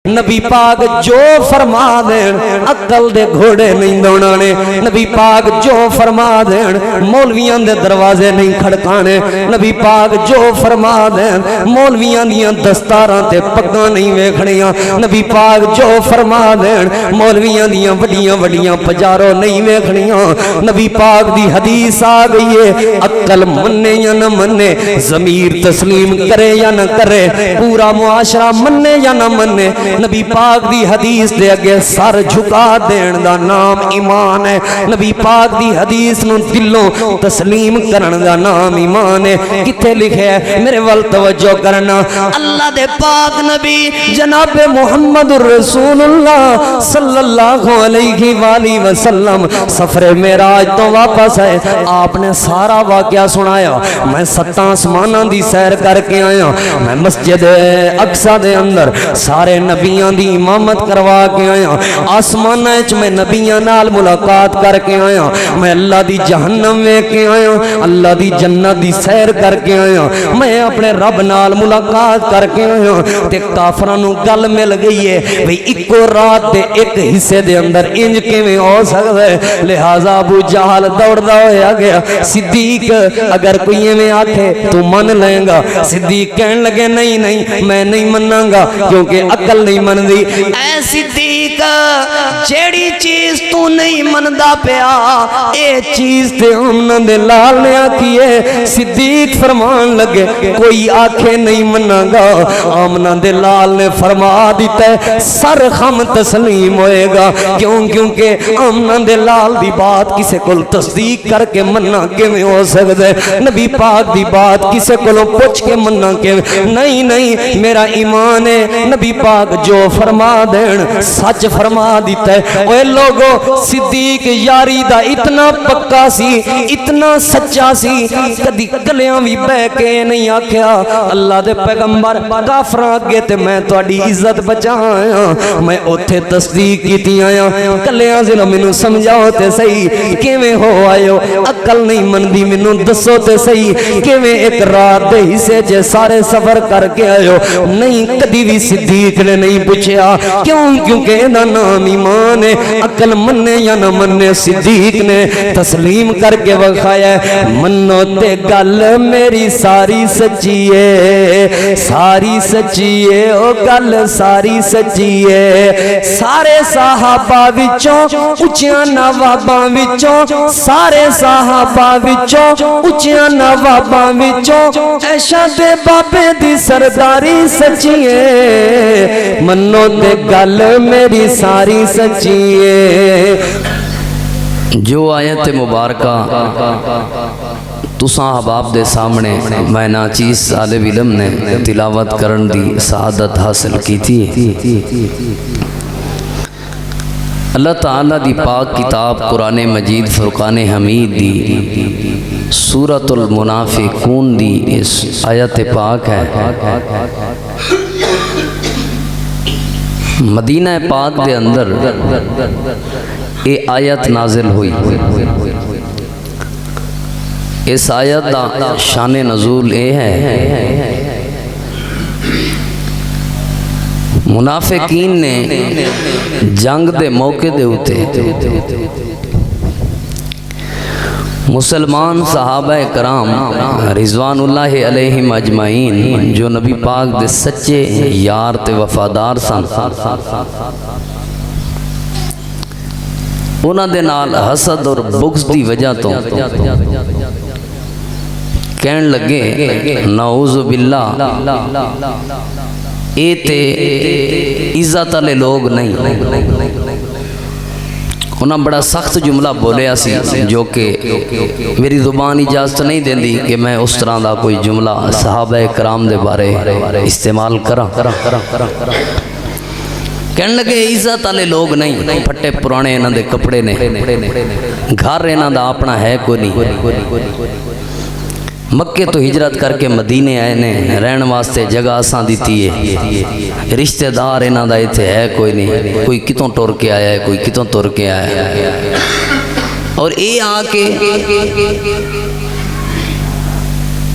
نبی پاک جو فرما دین عقل دے گھوڑے نہیں دوڑانے، نبی پاک جو فرما دین مولویاں دے دروازے نہیں کھڑکانے، نبی پاک جو فرما دین مولویاں دیاں دستاراں تے پگاں نہیں ویکھنیاں، نبی پاک جو فرما دین مولویاں دیاں وڈیاں وڈیاں پجاروں نہیں ویکھنیاں۔ نبی پاک دی حدیث آ گئی ہے، عقل مننے یا نہ مننے، ضمیر تسلیم کرے یا نہ کرے، پورا معاشرہ مننے یا نہ مننے، نبی پاک دی حدیث دے اگے سر جھکا دین دا نام ایمان ہے۔ نبی پاک دی حدیث نو دلوں تسلیم کرن دا نام ایمان ہے۔ کتے لکھے ہے میرے ول توجہ کرنا، اللہ دے پاک نبی جناب محمد رسول اللہ صلی اللہ علیہ وآلہ وسلم سفر معراج تو واپس آئے، آپ نے سارا واقعہ سنایا۔ میں 7 آسماناں دی سیر کر کے آیا، میں مسجد اقصی دے اندر سارے نبیاں دی امامت کروا کے آیا، آسمانہ اچ میں نبیاں نال ملاقات کر کے آیا، میں اللہ دی جہنم وے کے آیا، اللہ دی جنت دی سیر کر کے آیا، میں اپنے رب نال ملاقات کر کے آیا۔ تے کافراں نو گل مل گئی ہے بھئی اکو رات دے ایک حصے دے اندر انج کیویں ہو سکدا ہے، لہذا ابو جہل دوڑدا ہویا گیا، صدیق اگر کوئی ایویں آکھے تو من لیں گا؟ صدیق کہن لگے نہیں نہیں میں نہیں مناں گا کیونکہ عقل نہیں من دی۔ اے صدیق جیڑی چیز تو نہیں مندا پیا اے چیز تے امن دے لال نے آکھی ہے۔ صدیق فرمان لگے کوئی آکھے نہیں مناں گا، آمنہ دے لال نے فرما دیتا ہے سر خم تسلیم ہوئے گا، کیونکہ آمنہ دے لال دی بات کسے کل تصدیق کر کے مننا کے میں ہو سکتا ہے، نبی پاک دی بات کسے کلوں پوچھ کے مننا کے نہیں نہیں میرا ایمان ہے، نبی پاک جو فرما دین سچ فرما دیتا ہے۔ اوے لوگو صدیق یاری دا اتنا پکا سی، اتنا سچا سی، کدی گلیاں بھی بے کے نہیں آکھیا اللہ دے پیغمبر کافراں اگے تے میں تہاڈی عزت بچایا، میں اوتھے تصدیق کیتی آیا، گلیاں ذرا مینوں سمجھاؤ تے صحیح کیویں ہو آئے ہو، عقل نہیں مندی مینوں دسو تے صحیح کیویں ایک رات دے حصے جے سارے سفر کر کے آئے ہو؟ نہیں کدی بھی صدیق نے نہیں پوچھیا، کیونکہ دا نام ایمان ہے، عقل مننے یا نہ مننے صدیق نے تسلیم کر کے وکھایا ہے۔ منو تے گل میری ساری سچی ہے، ساری سچی ہے، او گل ساری سچی ہے، سارے صحابہ وچوں اچیاں نواباں وچوں، سارے صحابہ وچوں اچیاں نواباں وچوں ایشا دے بابے دی سرداری سچی ہے، منو تے گل میری ساری سچی ہے۔ جو آیت مبارکہ تساں احباب دے سامنے میں ناچیز طالب علم نے تلاوت کرن دی سعادت حاصل کی تھی، اللہ تعالیٰ دی پاک کتاب قرآن مجید فرقان حمید دی سورۃ المنافقون دی اس آیت پاک ہے، مدینہ پاک دے اندر اے آیت نازل ہوئی۔ اس آیت دا شان نزول اے ہے منافقین نے جنگ دے موقع دے ہوتے مسلمان صحابہ کرام رضوان اللہ علیہم اجمعین جو نبی پاک دے سچے یار تے وفادار سن، انہاں دے نال حسد اور بغض دی وجہ تو کہن لگے نعوذ باللہ اے تے عزت والے لوگ نہیں۔ انہاں بڑا سخت جملہ بولیا سی جو کہ میری زبان اجازت نہیں دیندی کہ میں اس طرح دا کوئی جملہ صحابہ کرام دے بارے استعمال کراں۔ کہنے لگے عزت والے لوگ نہیں، پھٹے پرانے انہاں دے کپڑے نے، گھر انہاں دا اپنا ہے کوئی نہیں، مکے تو ہجرت کر کے مدینے آئے نے، رہن واسطے جگہ آساں دیتی ہے، رشتہ دار انہاں دا ایتھے ہے کوئی نہیں، کوئی کتوں ٹور کے آیا ہے، کوئی کتوں ٹور کے آیا ہے، اور اے آ کے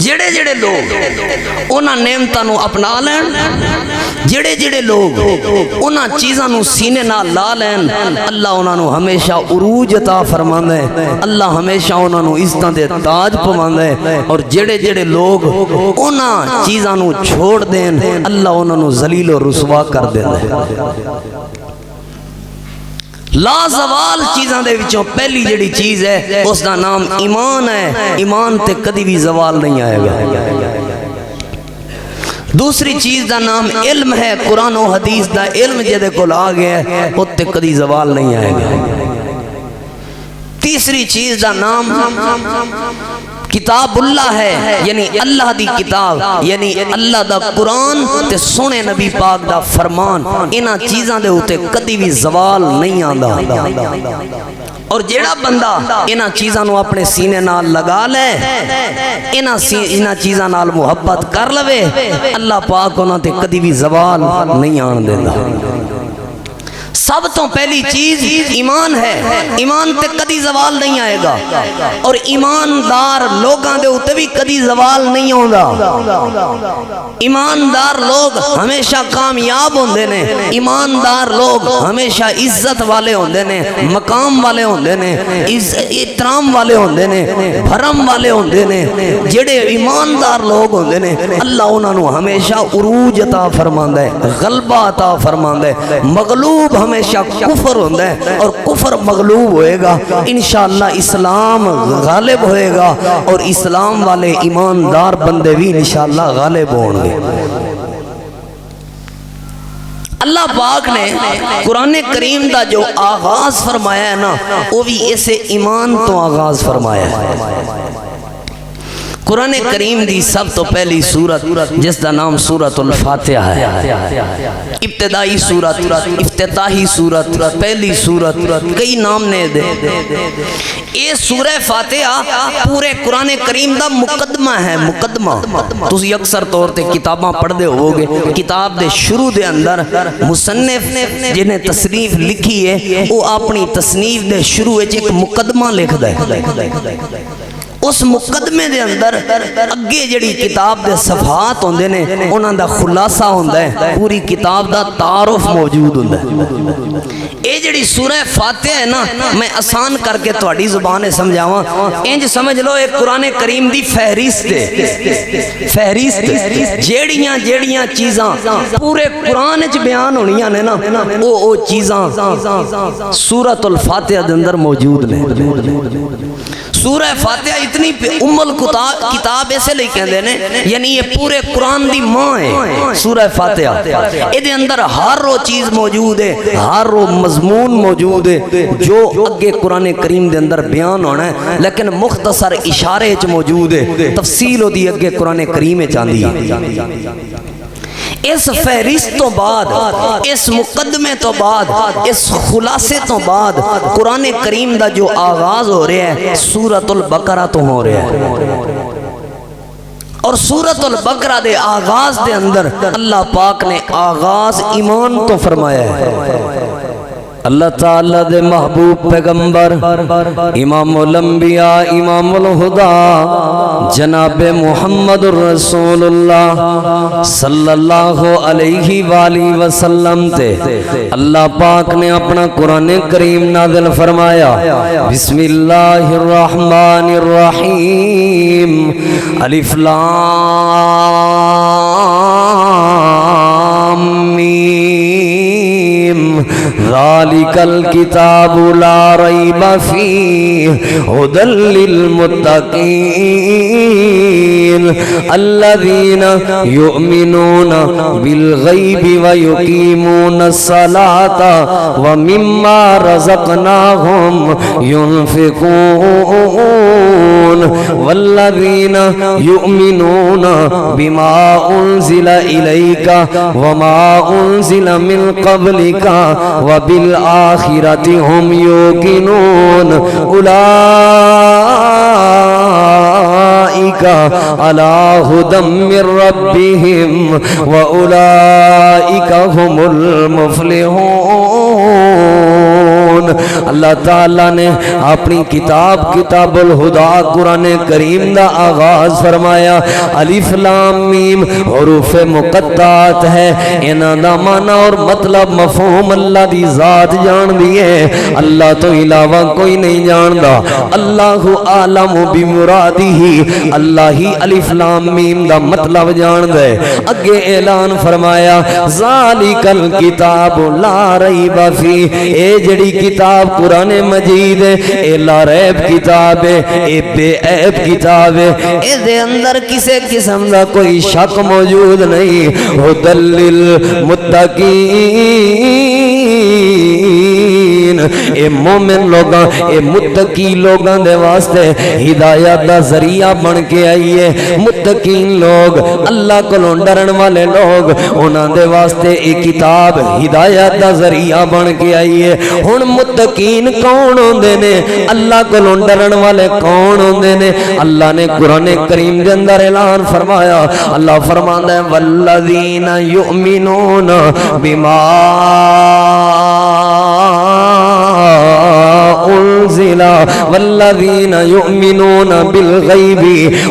جڑے جڑے لوگ انہاں نعمتاں نو اپنا لین، جڑے جڑے لوگ انہاں چیزاں نو سینے نال لا لین، اللہ انہاں نو ہمیشہ عروج عطا فرماندا ہے، اللہ ہمیشہ انہاں نو عزتاں دے تاج پواندا ہے، اور جڑے جڑے لوگ انہاں چیزاں نو چھوڑ دین اللہ انہاں نو ذلیل و رسوا کر دیندا ہے۔ لا زوال چیزاں دے وچوں پہلی جڑی چیز ہے اس دا نام ایمان ہے، ایمان تے کدی بھی زوال نہیں آئے گا۔ دوسری چیز دا نام علم ہے، قرآن و حدیث دا علم جدے کو آ گیا ہے وہ تے کدی زوال نہیں آئے گا۔ تیسری چیز دا نام کتاب اللہ ہے، یعنی اللہ دی کتاب، یعنی اللہ دا قرآن تے سونے نبی پاک دا فرمان، انہاں چیزاں دے ہوتے کدی بھی زوال نہیں آندا۔ اور جیڑا بندہ انہاں چیزاں نو اپنے سینے نال لگا لے، انہاں چیزاں نال محبت کر لوے، اللہ پاک انہاں تے کدی بھی زوال نہیں آن دیندا۔ سب تو پہلی چیز ایمان ہے، ایمان تے کدی زوال نہیں آئے گا، اور ایماندار لوگاں دے اوتے بھی کدی زوال نہیں ہوندا۔ ایماندار لوگ ہمیشہ کامیاب ہوندے نے، ایماندار لوگ ہمیشہ عزت والے ہوندے نے، مقام والے ہوندے نے، احترام والے ہوندے نے، بھرم والے ہوندے نے۔ جڑے ایماندار لوگ ہوندے نے اللہ انہاں نو ہمیشہ عروج عطا فرماندا ہے، غلبہ عطا فرماندا ہے۔ مغلوب ہمیشہ کفر ہوندہ ہے اور کفر مغلوب ہوئے گا، انشاءاللہ اسلام غالب ہوئے گا، اور اسلام والے ایماندار بندے بھی انشاءاللہ غالب ہوں گے۔ اللہ پاک نے قرآن کریم دا جو آغاز فرمایا ہے نا وہ بھی اسے ایمان تو آغاز فرمایا ہے۔ قرآن کریم دی سب تو پہلی سورت جس دا نام سورت الفاتحہ ہے، ابتدائی سورت، افتتاحی سورت، پہلی سورت، کئی نام نے دے۔ یہ سورہ فاتحہ پورے قرآن کریم دا مقدمہ ہے، مقدمہ۔ تسی اکثر طور تے کتاباں پڑھ دے ہوگے، کتاب دے شروع دے اندر مصنف جنہیں تصنیف لکھی ہے وہ اپنی تصنیف دے شروع ایک مقدمہ لکھ دے۔ اس مقدمے دے اندر اگے جڑی کتاب دے صفحات ہوندے نے انہاں دا خلاصہ ہوندا ہے، پوری کتاب دا تعارف موجود ہوندا ہے۔ اے جڑی سورہ فاتحہ ہے نا میں آسان کر کے تہاڈی زبان سمجھاواں، انج سمجھ لو ایک قرآن کریم دی فہرست ہے، فہرست جیڑیاں جیڑیاں چیزاں پورے قرآن وچ بیان ہونیاں نے نا او چیزاں سورۃ الفاتحہ دے اندر موجود نے۔ سورہ فاتحہ اتنی ام الکتاب ایسے لئے کہندے نے، یعنی یہ پورے قرآن دی ماں ہے سورہ فاتحہ۔ ادھے اندر ہر وہ چیز موجود ہے، ہر وہ مضمون موجود ہے جو اگے قرآن کریم دے اندر بیان ہونا ہے، لیکن مختصر اشارے چ موجود ہے، تفصیل ہو دی اگے قرآن کریم چاندی ہے۔ اس فہرست تو بعد، اس مقدمے تو بعد، اس خلاصے تو بعد قرآن کریم دا جو آغاز ہو رہا ہے سورۃ البقرہ تو ہو رہا ہے، اور سورۃ البقرہ دے آغاز دے اندر اللہ پاک نے آغاز ایمان تو فرمایا ہے۔ اللہ تعالیٰ دے محبوب پیغمبر امام الانبیاء امام الہدا جناب محمد الرسول اللہ صلی اللہ علیہ وآلہ وسلم تے اللہ پاک نے اپنا قرآن کریم نازل فرمایا۔ بسم اللہ الرحمن الرحیم، الف لام میم، ذالک الکتاب لا ریب فیہ ھدی للمتقین الذین یؤمنون بالغیب ویقیمون الصلاۃ ومما رزقناہم ينفقون والذین یؤمنون بما انزل الیک وما انزل من قبلک وبالآخرة هم يوقنون أولئك على هدى من ربهم وأولئك هم المفلحون۔ یعلمون۔ اللہ تعالیٰ نے اپنی کتاب کتاب الہدا قرآن کریم دا آغاز فرمایا، الف لام میم حروف مقطعات ہے، انہاں دا معنی اور مطلب مفہوم اللہ دی ذات جان دیئے، اللہ تو علاوہ کوئی نہیں جاندا، اللہ عالم بمرادہ، اللہ ہی الف لام میم دا مطلب جان دے۔ اگے اعلان فرمایا ذالک الکتاب لا ریب فی، اے جڑی کتاب قرآن مجید ہے اے لا ریب کتاب ہے، اے بے عیب کتاب ہے، اے دے اندر کسے قسم دا کوئی شک موجود نہیں، ھدی للمتقین، اے مومن لوگاں اے متقی لوگاں دے واسطے ہدایت دا ذریعہ بن کے آئیے۔ متقین لوگ اللہ کو ڈرن والے لوگ انہاں دے واسطے اے کتاب ہدایت دا ذریعہ بن کے آئیے۔ ہن متقین کون ہوندے نے؟ اللہ کو ڈرن والے کون ہوندے نے؟ اللہ نے قرآن کریم دے اندر اعلان فرمایا، اللہ فرماندا ہے والذین یؤمنون بما انزل والذین یؤمنون بالغیب،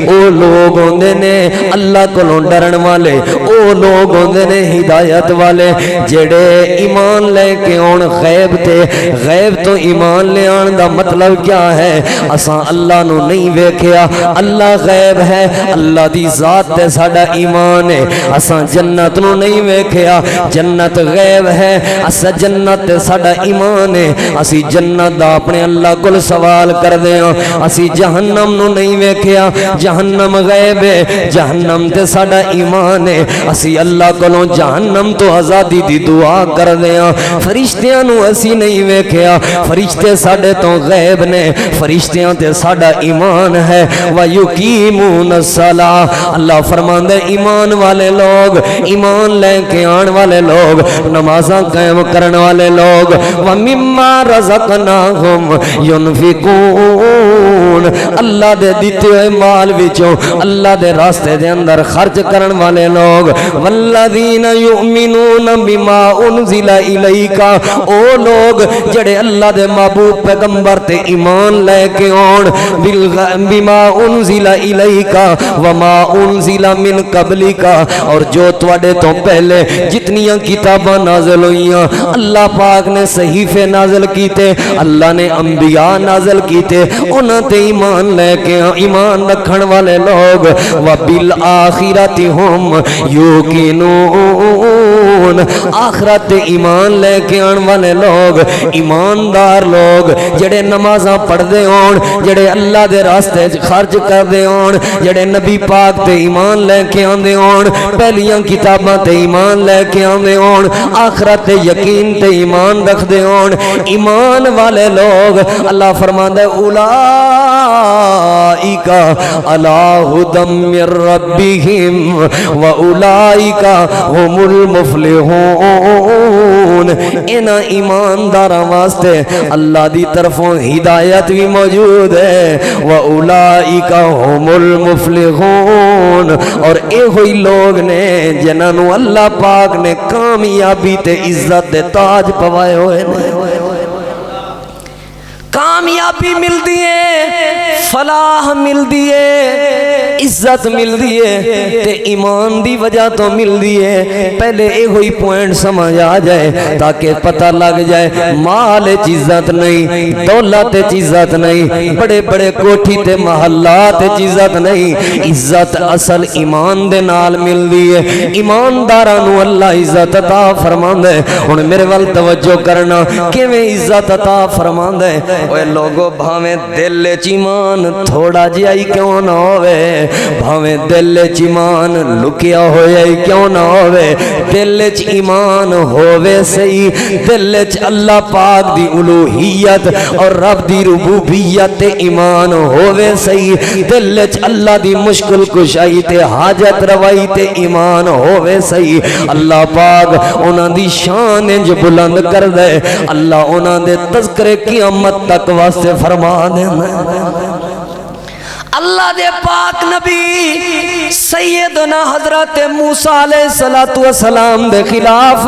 او لوگ ہوندے نے اللہ کو ڈرن والے، او لوگ ہوندے نے ہدایت والے جڑے ایمان لے کے آن غیب تے۔ غیب تو ایمان لے آن دا مطلب کیا ہے؟ اساں اللہ نو نہیں ویکھیا، اللہ غیب ہے، اللہ دی ذات تے ساڈا ایمان ہے۔ اساں جنت نو نہیں ویکھیا، جنت غیب ہے، اساں جنت تے ساڈا ایمان ہے، اسی جنت دا اپنے اللہ کو سوال کر دے ہاں۔ اسی جہنم نو نہیں ویکھیا، جہنم غیب ہے، جہنم تے ساڈا ایمان ہے، اسی اللہ کو جہنم تو آزادی دی دعا کر دے ہاں۔ فرشتیاں نو اسی نہیں ویکھیا، فرشتے ساڈے تو غیب نے، فرشتیاں تے ساڈا ایمان ہے۔ وَيُقِيمُونَ الصَّلَاةَ، اللہ فرماندے ایمان والے لوگ، ایمان لے کے آن والے لوگ، نمازاں قائم کرن والے لوگ، وَمِمَّا رَزَقْنَاهُمْ يُنْفِقُونَ، اللہ دے دیتے ہوئے مال وچوں اللہ دے راستے دے اندر خرچ کرن والے لوگ، وَالَّذِينَ يُؤْمِنُونَ بِمَا أُنزِلَ إِلَيْكَ، او لوگ جڑے اللہ دے محبوب پیغمبر تے ایمان لے کے آن، بِمَا أُنزِلَ إِلَيْكَ وَمَا أُنزِلَ مِن قَبْلِكَ، اور جو تواڈے تو پہلے جتنیاں کتاباں نازل ہوئیاں اللہ پاک نے صحیفے نازل کیتے، اللہ نے انبیاء نازل کیتے، انہاں تے ایمان لے کے ایمان رکھن والے لوگ، وَبِالْآخِرَةِ هُمْ يُوقِنُونَ، آخرت ایمان لے کے آن والے لوگ، ایماندار لوگ جڑے نمازاں پڑھ دے ہون، جڑے اللہ دے راستے خرچ کر دے ہون، جڑے نبی پاک تے ایمان لے کے آن دے ہون، پہلیاں کتاباں تے ایمان لے کے آن دے ہون، آخرت تے یقین تے ایمان رکھ دے ہون، ایمان والے لوگ اللہ فرماندا ہے اولئک علی ھدی من ربہم واولئک ھم المفلحون، انہاں ایمانداراں واسطے اللہ دی طرفوں ہدایت بھی موجود ہے، واولئک ھم المفلحون، اور اے ہوئی لوگ نے جنہاں نو اللہ پاک نے کامیابی تے عزت دے تاج پوائے ہوئے نے۔ کامیابی مل دیئے، فلاح مل دیئے، عزت مل دیئے تے ایمان دی وجہ تو مل دیئے۔ پہلے اے ہوئی پوائنٹ سمجھ آ جائے تاکہ پتہ لگ جائے مال عزت نہیں، دولت عزت نہیں، بڑے بڑے کوٹھی تے محلات عزت نہیں، عزت اصل ایمان دے نال مل دیئے۔ ایمانداراں نو اللہ عزت عطا فرماندا ہے۔ ہن میرے ول توجہ کرنا، کیویں عزت عطا فرماندا ہے؟ اوے لوگو بھاویں دل وچ ایمان تھوڑا جہا ہی کیوں نہ ہوئے، بھاویں دل وچ ایمان لکیا ہویا ہی کیوں نہ ہوئے، دل وچ ایمان ہووے صحیح، دل وچ اللہ پاک دی الوہیت اور رب دی ربوبیت تے ایمان ہووے صحیح، دل وچ اللہ دی مشکل کشائی تے حاجت روائی تے ایمان ہووے صحیح، اللہ پاک انہاں دی شان انج بلند کر دے، اللہ انہاں دے تذکرے قیامت تک واسطے فرما دے۔ اللہ دے پاک نبی سیدنا حضرت موسیٰ علیہ السلام دے خلاف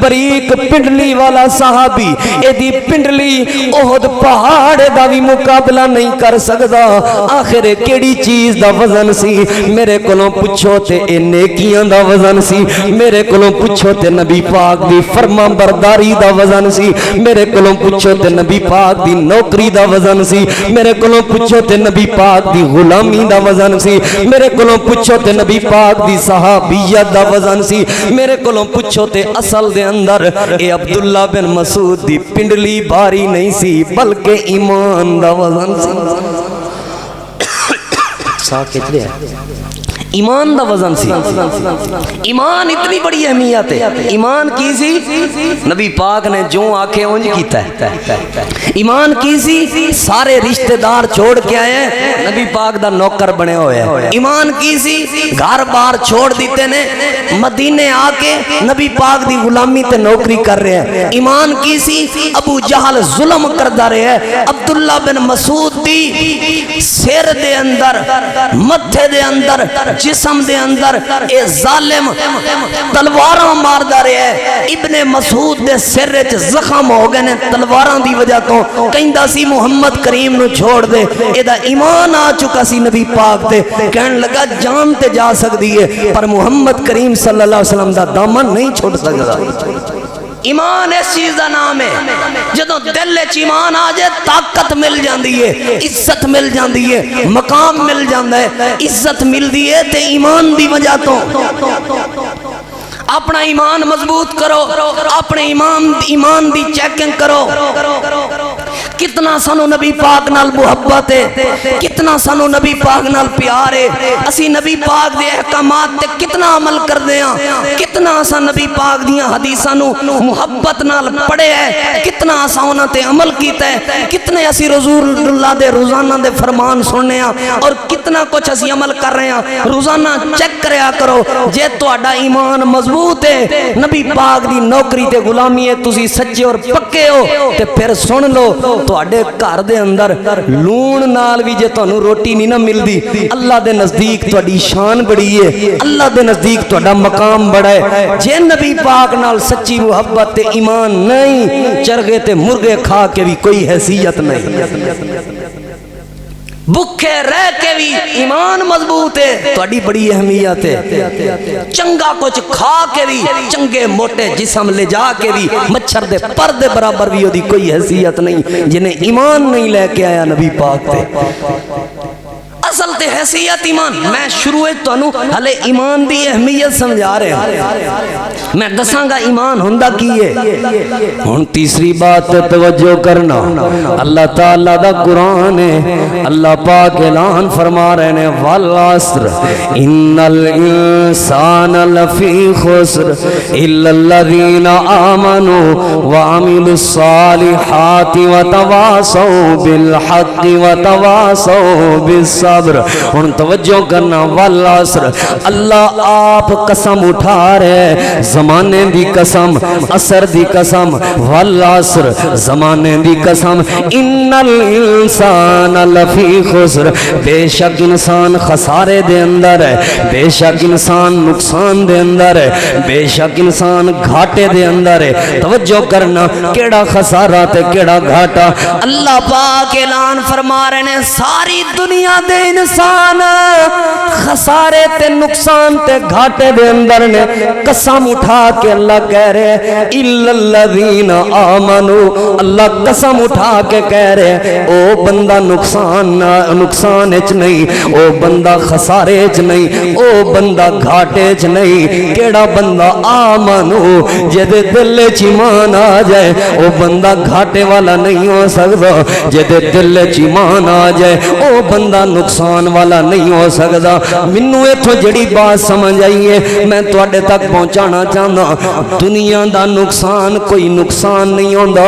بریک پنڈلی والا صحابی ایدی پنڈلی احد پہاڑ دا بھی مقابلہ نہیں کر سکدا آخر کیڑی چیز دا وزن سی میرے کولوں پوچھو تے اے نیکیاں دا وزن سی میرے کولوں پوچھو تے نبی پاک دی فرما برداری دا وزن سی میرے کولوں پوچھو تے نبی پاک دی نوکری دا وزن سی میرے کولوں پوچھو تے نبی پاک دی غلامی دا وزن سی میرے کولوں پوچھو تے نبی پاک دی صحابیت دا وزن سی میرے کولوں پوچھو تے اصل دے اندر اے عبداللہ بن مسعود دی پنڈلی باری نہیں سی بلکہ ایمان دا وزن سی ساکت لے ایمان دا وزن سی ایمان اتنی بڑی اہمیت ہے ایمان کی سی نبی پاک نے جو آکھے اونج کیتا ہے ایمان کی سی سارے رشتہ دار چھوڑ کے آئے ہیں نبی پاک دا نوکر بنے ہوئے ہیں ایمان کی سی گھر بار چھوڑ دیتے نے مدینے آ کے نبی پاک دی غلامی تے نوکری کر رہے ہیں ایمان کی سی ابو جہل ظلم کردہ رہے ہیں عبداللہ بن مسعود دی سر دے اندر متھے دے اندر جسم دے اندر اے ظالم تلواراں مار دا رہے ہیں ابن مسعود دے سر وچ زخم ہو گئے نے تلواراں دی وجہ تو کہندا سی محمد کریم نو چھوڑ دے اے دا ایمان آ چکا سی نبی پاک تے کہن لگا جان تے جا سکدی ہے پر محمد کریم صلی اللہ علیہ وسلم دا دامن نہیں چھوڑ سکدا ایمان اس چیز دا نام ہے جدوں دل وچ ایمان آ جائے طاقت مل جاندی ہے عزت مل جاندی ہے مقام مل جاندا ہے عزت ملدی ہے تے ایمان دی وجہ تو اپنا ایمان مضبوط کرو اپنے ایمان دی چیکنگ کرو کتنا سانو نبی پاک نال محبت ہے کتنا سانو نبی پاک نال پیار ہے اسی نبی پاک دے احکامات تے کتنا عمل کر دے ہیں کتنا اسا نبی پاک دیاں حدیثاں نو محبت نال پڑھے ہے کتنا اسا انہاں تے عمل کیتا ہے کتنے اسی رسول اللہ دے روزانہ دے فرمان سننے ہیں اور کتنا کچھ اسی عمل کر رہے ہیں روزانہ چیک کریا کرو جے تہاڈا ایمان مضبوط ہے نبی پاک دی نوکری تے غلامی ہے تسی سچے اور پکے ہو تے پھر سن لو تواڈے گھر دے اندر لون نال بھی جے تانوں روٹی نہیں نہ ملدی اللہ دے نزدیک تواڈی شان بڑی ہے اللہ دے نزدیک تواڈا مقام بڑا ہے جے نبی پاک نال سچی محبت تے ایمان نہیں چرغے تے مرغے کھا کے بھی کوئی حیثیت نہیں بھکھے رہ کے بھی ایمان مضبوط ہے تواڈی بڑی اہمیت ہے چنگا کچھ کھا کے بھی چنگے موٹے جسم لے جا کے بھی مچھر دے پر دے برابر بھی دی کوئی حیثیت نہیں جنہیں ایمان نہیں لے کے آیا نبی پاک تے اصل تے حیثیت ایمان میں شروع تانوں ہلے ایمان دی اہمیت سمجھا رہے ہیں میں دساں گا ایمان ہوندا کی ہے ہن تیسری بات توجہ کرنا اللہ تعالی دا قرآن ہے اللہ پاک اعلان فرما رہے ہیں والعصر ان الانسان لفی خسر الا الذین آمنوا وعملوا الصالحات وتواصوا بالحق وتواصوا بالصبر ان توجہ کرنا والعصر اللہ آپ قسم اٹھا رہے زمانے دی قسم عصر دی قسم والعصر زمانے دی قسم ان الانسان لفی خسر بے شک انسان خسارے دے اندر ہے بے شک انسان نقصان دے اندر ہے بے شک انسان گھاٹے دے اندر ہے توجہ کرنا کیڑا خسارہ تے کیڑا گھاٹا اللہ پاک اعلان فرما رہے ہیں ساری دنیا دے انسان خسارے تے نقصان تے گھاٹے دے اندر نے قسم اٹھا کے اللہ کہہ رہے الا الذین آمنوا اللہ قسم اٹھا کے کہہ رہے او بندہ نقصان اچ نہیں او بندہ خسارے اچ نہیں او بندہ گھاٹے اچ نہیں کیڑا بندہ آمنو جدے دل اچ ایمان آ جائے او بندہ گھاٹے والا نہیں ہو سکتا جدے دل اچ ایمان آ جائے او بندہ نقصان والا نہیں ہو سکتا منو ایتھوں جڑی بات سمجھ آئی ہے میں تواڈے تک پہنچانا چاہتا دنیا دا نقصان کوئی نقصان نہیں ہوندا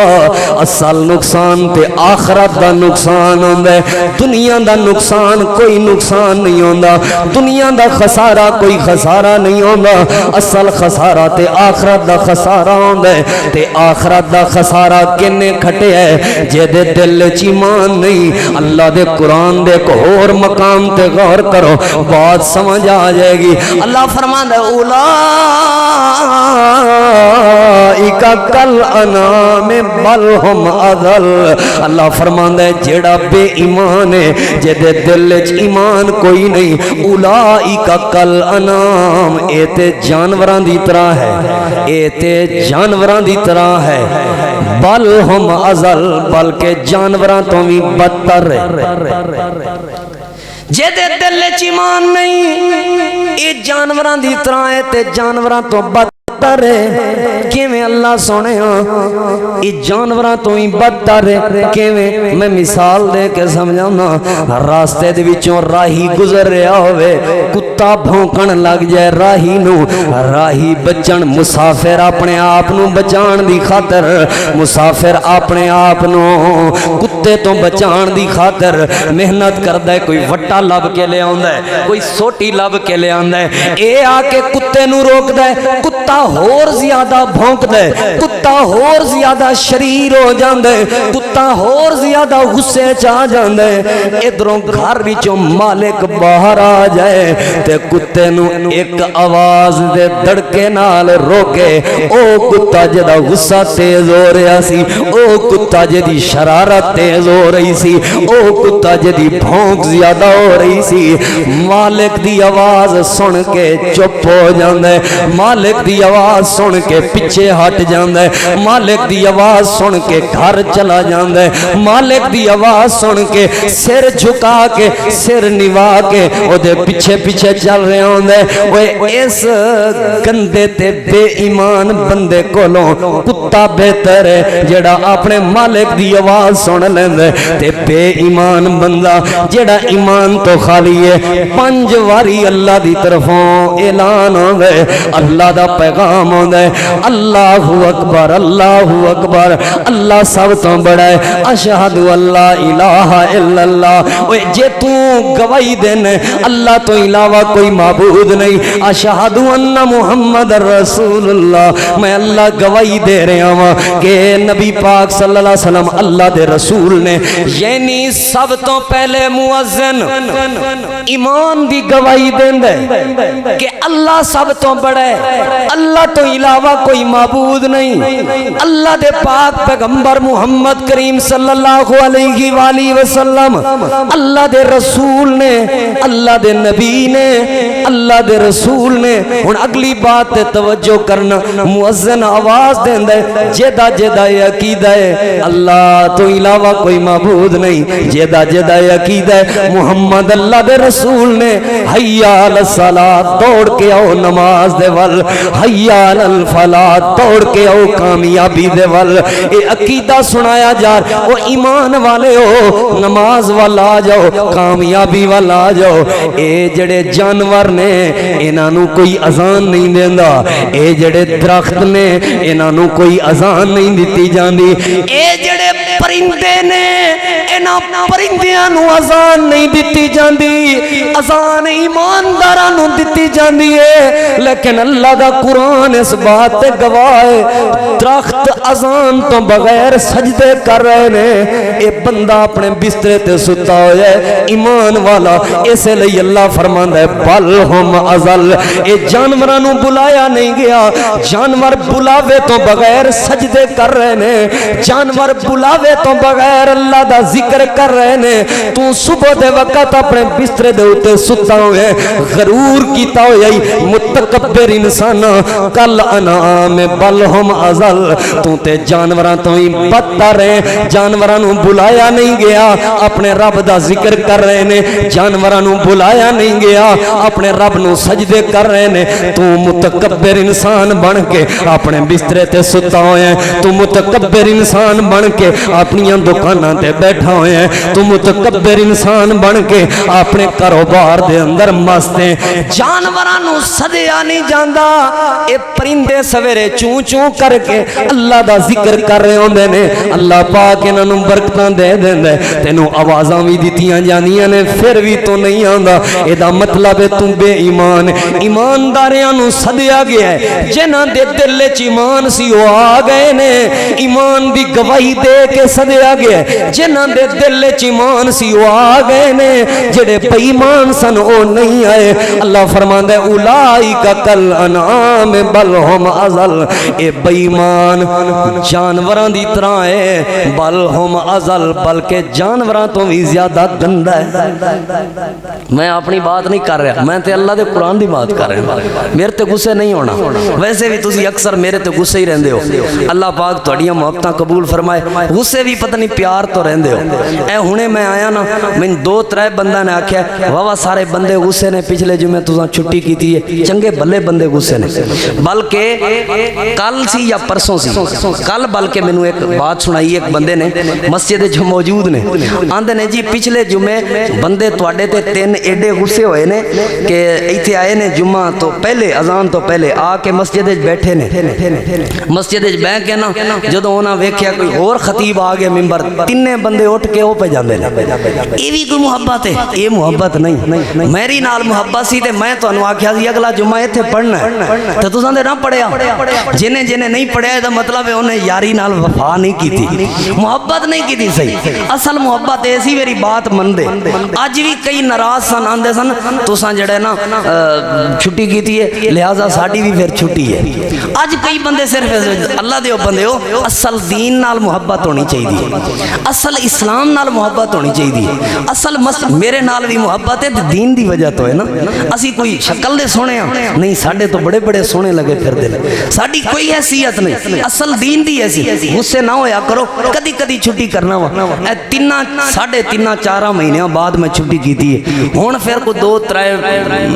اصل نقصان تے آخرت دا نقصان ہوندا ہے دنیا دا نقصان کوئی نقصان نہیں ہوندا دنیا دا خسارہ کوئی خسارہ نہیں ہوندا اصل خسارہ تے آخرت دا خسارہ ہوندا ہے تے آخرت دا خسارہ کنے کھٹیا ہے جے دے دل وچ ایمان نہیں اللہ دے قرآن دے کو اور مقام تے غور کرو بات سمجھ آ جائے گی اللہ فرماندا ہے اولائک کل انام بل ہم اضل. اللہ فرماندا ہے جیڑا بے ایمان ہے جدے دل وچ ایمان کوئی نہیں, اولائک کل انام, اے تے جانوراں دی طرح ہے, اے تے جانوراں دی طرح ہے, بل ہم اضل, بلکہ جانوراں تو بھی بدتر ہے. جدے دل وچ ایمان نہیں اے جانوراں دی طرح ہے تے جانوراں تو بدتر ہے. کیویں اللہ سونے یہ جانوراں تو ہی بدتر ہے. کیویں میں مثال دے کے سمجھانا, راستے دے وچوں راہی گزر رہا ہوئے, کتا بھونکن لگ جائے راہی نو, راہی بچن, مسافر اپنے آپ نو بچان دی خاطر, مسافر اپنے آپ نو کتے تو بچان دی خاطر محنت کردا ہے, کوئی وٹا لب کے لے آندا ہے, کوئی سوٹی لب کے لے آندا ہے, اے آ کے کتے نو روک دے, کتا ہور زیادہ بھونک دے, کتا ہور زیادہ شریر ہو جاندے, کتا ہور زیادہ غصے چاہ جاندے. ادھروں گھر وچوں مالک باہر آ جائے تے کتے نو ایک آواز دے دڑکے نال روکے, او کتا جدا غصہ تیز ہو رہا سی, او کتا جدی شرارت تیز ہو رہی سی, او کتا جدی بھونک زیادہ ہو رہی سی, مالک دی آواز سن کے چپ ہو جاندے, مالک دی آواز سن کے پیچھے ہٹ جاندے, مالک دی آواز سن کے گھر چلا جاندے, مالک دی آواز سن کے سر جھکا کے سر نوا کے او دے پیچھے پیچھے چل رہے ہوندے. اوے اس گندے تے بے ایمان بندے کولوں کتا بہتر ہے جڑا اپنے مالک دی آواز سن لیندے, تے بے ایمان بندہ جڑا ایمان تو خالی ہے, 5 واری اللہ دی طرفوں اعلان ہوندا ہے, اللہ دا پیغام ہوندا ہے, اللہ اکبر اللہ اکبر, اللہ سب تو بڑا ہے, اشہد اللہ الہ الا اللہ. اوے جے تو گواہی دینے اللہ تو علاوہ کوئی معبود نہیں, اشہد ان محمد رسول اللہ, میں اللہ گواہی دے رہا ہوں کہ نبی پاک صلی اللہ علیہ وسلم اللہ دے رسول نے, یعنی سب تو پہلے مؤذن ایمان دی گواہی دیندے کہ اللہ سب تو بڑا ہے, اللہ تو علاوہ کوئی معبود نہیں, اللہ دے پاک پیغمبر محمد کریم صلی اللہ علیہ وآلہ وسلم اللہ دے رسول نے, اللہ دے نبی نے, اللہ دے رسول نے. ہن اگلی بات تے توجہ کرنا, مؤذن آواز دیندا ہے جیدا جیدا یہ عقیدہ ہے اللہ تو علاوہ کوئی معبود نہیں, جیدا جیدا یہ عقیدہ ہے محمد اللہ دے رسول نے, حی علی الصلاۃ دوڑ کے آؤ نماز دے ول, حی علی الفلاح دوڑ کے آؤ کامیابی دے ول, اے عقیدہ سنایا جا, او ایمان والے ہو نماز وال آ جاؤ, کامیابی وال آ جاؤ. اے جڑے جانور نے انہاں نو کوئی اذان نہیں دیندا, اے جڑے درخت نے انہاں نو کوئی اذان نہیں دتی جاندی, اے جڑے پرندے نے انہاں پرندیاں نو اذان نہیں دتی جاندی, اذان ایمانداراں نو دتی جاندی ہے. لیکن اللہ دا قرآن اس بات تے گواہ ہے, درخت اذان تو بغیر سجدے کر رہے نے, اے بندہ اپنے بسترے تے ستا ہویا ہے ایمان والا. اس لئی اللہ فرماندا ہے بل ہم اضل, اے جانوراں نو بلایا نہیں گیا, جانور بلاوے تو بغیر سجدے کر رہے نے, جانور بلاوے تو بغیر اللہ دا ذکر کر رہے نے. تو صبح دے وقت اپنے بسترے دے اوتے ستا ہوئے غرور کیتا ہویا متکبر انسان, کل انعام بل ہم اضل, تو تے جانوراں تو ہی بدتر ہے. جانوراں نو بلایا نہیں گیا, اپنے رب دا ذکر کر رہے نے, جانوراں نو بلایا نہیں گیا, اپنے رب نو سجدے کر رہے نے. تو متکبر انسان بن کے اپنے بسترے تے ستا ہوئے, تو متکبر انسان بن کے اپنی دکاناں تے بیٹھا ہوئے, تو متکبر انسان بن کے اپنے کاروبار دے اندر مست ہے. جانوراں نو سدیا نہیں جاندا, اے پرندے سویرے چوں چوں کر کے اللہ دا ذکر کر رہے ہوندے نے, اللہ پاک انہاں نو برکتاں دے دیندا ہے. تینوں آوازاں وی دتیاں جاندیاں نے پھر بھی تو نہیں آندا, اے دا مطلب ہے تو بے ایمان. ایمانداریاں نو سدیا گیا ہے, جنہاں دے دل وچ ایمان سی او آ گئے نے, ایمان دی گواہی دے کے سدیا گیا ہے. جنہاں دے دل وچ ایمان سی وہ آ گئے نے جڑے بے ایمان سن وہ نہیں آئے اللہ فرماندا ہے اولائک کل انعام بل ہم اضل اے بے ایمان جانوراں دی طرح ہے بل ہم اضل بلکہ جانوراں تو بھی زیادہ گندا ہے میں اپنی بات نہیں کر رہا میں تے اللہ دے قرآن دی بات کر رہا میرے تے غصے نہیں ہونا ویسے بھی تسی اکثر میرے تے غصے ہی رہندے ہو اللہ پاک تہاڈیاں محبتاں قبول فرمائے غصے بھی پتہ نہیں پیار تو رہندے ہو اے ہنے میں آیا نا میں دو ترے بندہ نے آکھیا واہ سارے بندے غصے نے پچھلے جمعے تساں چھٹی کیتی ہے چنگے بھلے بندے غصے نے بلکہ کل سی یا پرسوں سی کل بلکہ مینوں ایک بات سنائی ایک بندے نے مسجد جو موجود نے آندے نے جی پچھلے جمعے بندے تواڈے تے تین ایڈے غصے ہوئے نے کہ ایتھے آئے نے جمعہ تو پہلے اذان تو پہلے آ کے مسجد وچ بیٹھے نے مسجد وچ بیٹھ کے نا جدوں انہاں ویکھیا کوئی اور خطیب آ گیا منبر تینے بندے اٹھ کے او پہ جاندے نے اے وی کوئی محبت ہے اے محبت نہیں میری نال محبت سی تے میں تانوں آکھیا سی اگلا جمعہ ایتھے پڑھنا ہے تے تساں تے نہ پڑھیا جنے جنے نہیں پڑھیا اے دا مطلب ہے انہیں یاری نال وفا نہیں کیتی محبت نہیں کیتی صحیح اصل محبت ایسی میری بات من دے اج بھی کئی ناراض سن آندے سن تساں جڑے نا چھٹی کیتی ہے لہذا ساڈی بھی پھر چھٹی ہے اج کئی بندے صرف اللہ دے بندے ہو اصل دین نال محبت ہونی چاہیے اصل اسلام نال محبت ہونی چاہیے اصل میرے نال بھی محبت ہے دین دی وجہ تو ہے نا اسی کوئی شکل دے سونے ہیں نہیں ساڈے تو بڑے بڑے سونے لگے پھر دے ساڈی کوئی حیثیت نہیں اصل دین دی ایسی غصے نہ ہویا کرو کدی کدی چھٹی کرنا وا اے تینا ساڑھے تینا چارہ مہینیاں بعد میں چھٹی کی تھی ہون پھر کو دو ترائے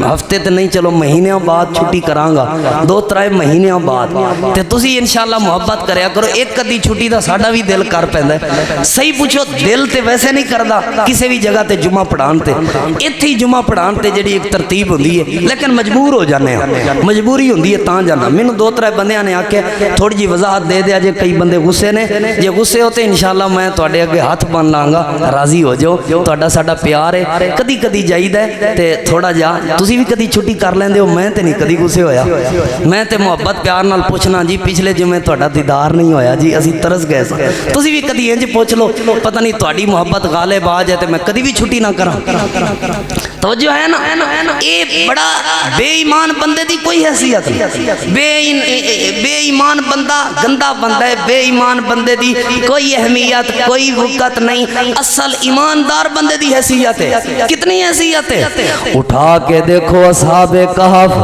ہفتے تے نہیں چلو مہینیاں بعد چھٹی کرانگا دو ترائے مہینیاں بعد تے تسی انشاءاللہ محبت کریا کرو ایک کدی چھٹی دا ساڑھا بھی دل کر پہندا ہے صحیح پوچھو دل تے ویسے نہیں کردا کسی بھی جگہ تے جمعہ پڑھان تے ایتھی جمعہ پڑھان تے جڑی ایک ترتیب ہوندی ہے لیکن مجبور ہو جانے ہیں مجبوری ہوندی ہے تاں جانا مینوں دو ترائے بندیاں نے آکھیا تھوڑی جی وضاحت دے دیا جے کئی بندے غصے نے جے غصے ہوتے انشاءاللہ میں تواڈے اگے ہاتھ بن لاں گا راضی ہو جاؤ تواڈا ساڈا پیار ہے کدی کدی جائیدا ہے تے تھوڑا جا تسی بھی کدی چھٹی کر لیندے ہو میں تے نہیں کدی غصے ہویا میں تے محبت پیار نال پوچھنا جی پچھلے جمعے تواڈا دیدار نہیں ہویا جی اسی ترس گئے سا تسی بھی کدی انج پوچھ لو پتہ نہیں تواڈی محبت غالب آ جائے تے میں کدی بھی چھٹی نہ کراں توجہ ہے نا اے بڑا بے ایمان بندے دی کوئی حیثیت نہیں بے ایمان بندہ گندا بندہ ہے بے ایمان بندے دی کوئی اہمیت کوئی وقت نہیں اصل ایماندار بندے دی حیثیت ہے کتنی حیثیت ہے اٹھا کے دیکھو اصحاب کہف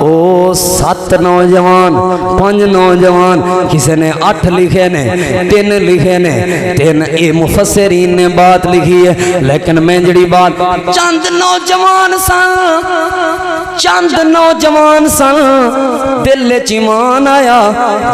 او 7 نوجوان 5 نوجوان کسی نے 8 لکھے نے 3 لکھے نے 3 اے مفسرین نے بات لکھی ہے لیکن میں جڑی بات چند نوجوان سن دل چ ایمان آیا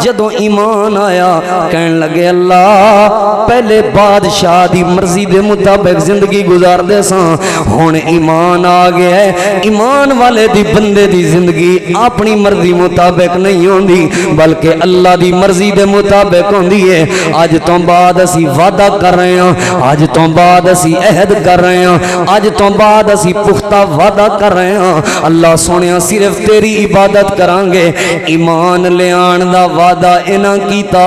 جدوں ایمان آیا کہن لگے اللہ پہلے بادشاہ دی مرضی دے مطابق زندگی گزار دے ساں ہن ایمان آ گیا ہے ایمان والے دی بندے دی زندگی اپنی مرضی مطابق نہیں ہوندی بلکہ اللہ دی مرضی دے مطابق ہوندی ہے اج تو بعد اسی وعدہ کر رہے ہاں اج تو بعد اسی عہد کر رہے ہاں اج تو بعد اسی پختہ وعدہ کر رہے ہاں اللہ سونیا صرف تیری عبادت کران گے ایمان لے آن دا وعدہ انہاں کیتا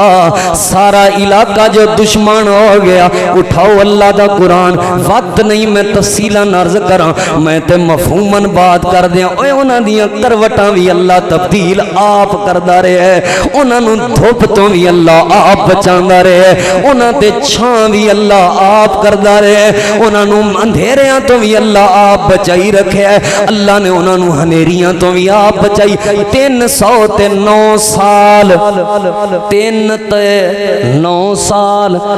سارا علاقہ جو دشمن ہو گیا اٹھاؤ اللہ دا قرآن وقت نہیں میں تفصیلاً عرض کراں میں تے مفہوماً بات کر دیاں اوے انہاں دیاں کروٹاں بھی اللہ تبدیل آپ کردا رہے انہاں نوں دھوپ تو بھی اللہ آپ بچاندا رہے انہاں تے چھاں بھی اللہ آپ کردا رہے انہاں نوں اندھیریاں تو بھی اللہ آپ بچائی رکھے اللہ نے انہاں نوں ہنیریاں تو بھی آپ بچائی 309 سال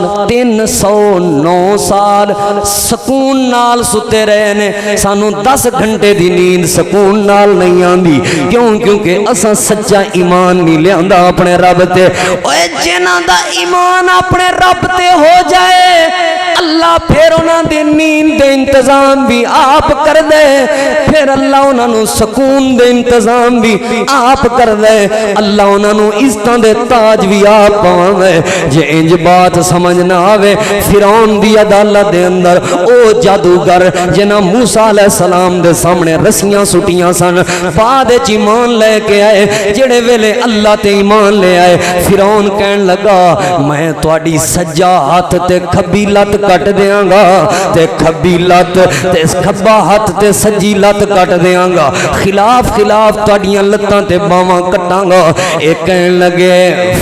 309 سال سکون نال ستے رہے نے سانو 10 گھنٹے دی نیند سکون نال نہیں آندی کیونکہ اساں سچا ایمان نہیں لیاندا اپنے رب تے اوے جنہاں دا ایمان اپنے رب تے ہو جائے اللہ پھر انہاں دی نیند دے انتظام بھی آپ کر دے پھر اللہ انہاں نو سکون دے انتظام بھی آپ کر دے اللہ انہاں نو عزتاں دے تاج بھی آپ پاوے جے انج بات سمجھ نہ آوے فرعون دی عدالت دے اندر او جادوگر جنہاں موسیٰ علیہ السلام دے سامنے رسیاں سٹیاں سن بعد وچ ایمان لے کے آئے جڑے ویلے اللہ تے ایمان لے آئے فرعون کہن لگا میں تواڈی سجا ہاتھ تے کھبی لت کٹ دیاں گا تے کھبی لت تے کھبا ہاتھ تے سجی لت کٹ دیاں گا خلاف تواڈیاں لتاں تے باواں کٹاں گا اے کہن لگے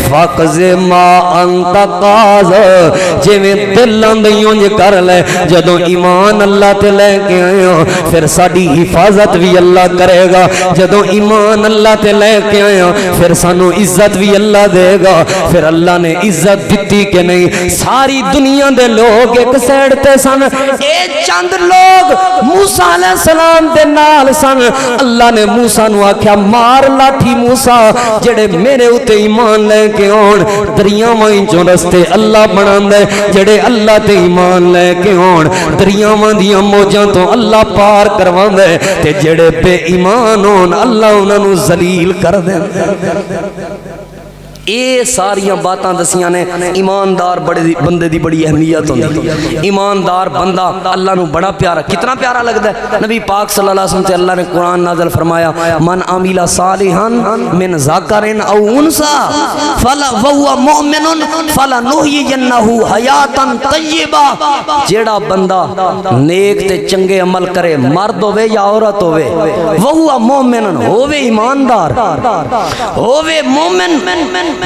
فقز ما انت قاض جویں دل اندیوں جے کر لے جدوں ایمان اللہ تے لے کے آیا پھر ساڈی حفاظت بھی اللہ کرے گا جدوں ایمان اللہ تے لے کے آیا پھر سانو عزت بھی اللہ دے گا پھر اللہ نے عزت دیتی کہ نہیں ساری دنیا دے لوگ ایک سائیڈ تے سن اے چند لوگ موسیٰ علیہ السلام دے نال سن اللہ نے موسیٰ نو آکھیا مار لاٹھی موسیٰ جڑے میرے اوتے ایمان لے کے آن دریاواں چوں رستے اللہ بناندے جڑے اللہ تے ایمان لے کے آن دریاواں دیاں موجاں تو اللہ پار کرواندے تے جڑے بے ایمان ہون اللہ انہاں نو ذلیل کر دے اے ساریاں باتاں دسیاں نے ایماندار بندے دی بڑی اہمیت ہوندی ایماندار بندہ اللہ نو بڑا پیارا کتنا پیارا لگدا ہے نبی پاک صلی اللہ علیہ وسلم تے اللہ نے قرآن نازل فرمایا من عمل صالحا من ذکر او انثى فهو مؤمن فلنحيينه حیاتا طیبہ جیڑا بندہ نیک تے چنگے عمل کرے مرد ہوے یا عورت ہوے وہو مومن ہوے ایماندار ہوے مومن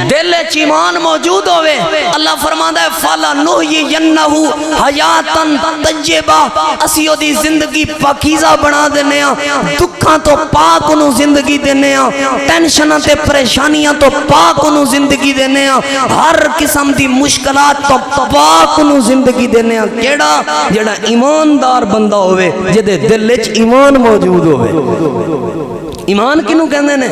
دل وچ ایمان موجود ہوئے اللہ فرماندا ہے فَلَنُحْيِيَنَّهُ حَيَاتًا طَيِّبَةً اسی او دی زندگی پاکیزہ بنا دینے ہاں دکھاں تو پاک انہوں زندگی دینے ہاں ٹینشناں تے پریشانیاں تو پاک انہوں زندگی دینے ہاں ہر قسم دی مشکلات تو پاک انہوں زندگی دینے ہاں کیڑا جڑا ایماندار بندہ ہوئے جدے دل وچ ایمان موجود ہوئے ایمان کنوں کہندے نے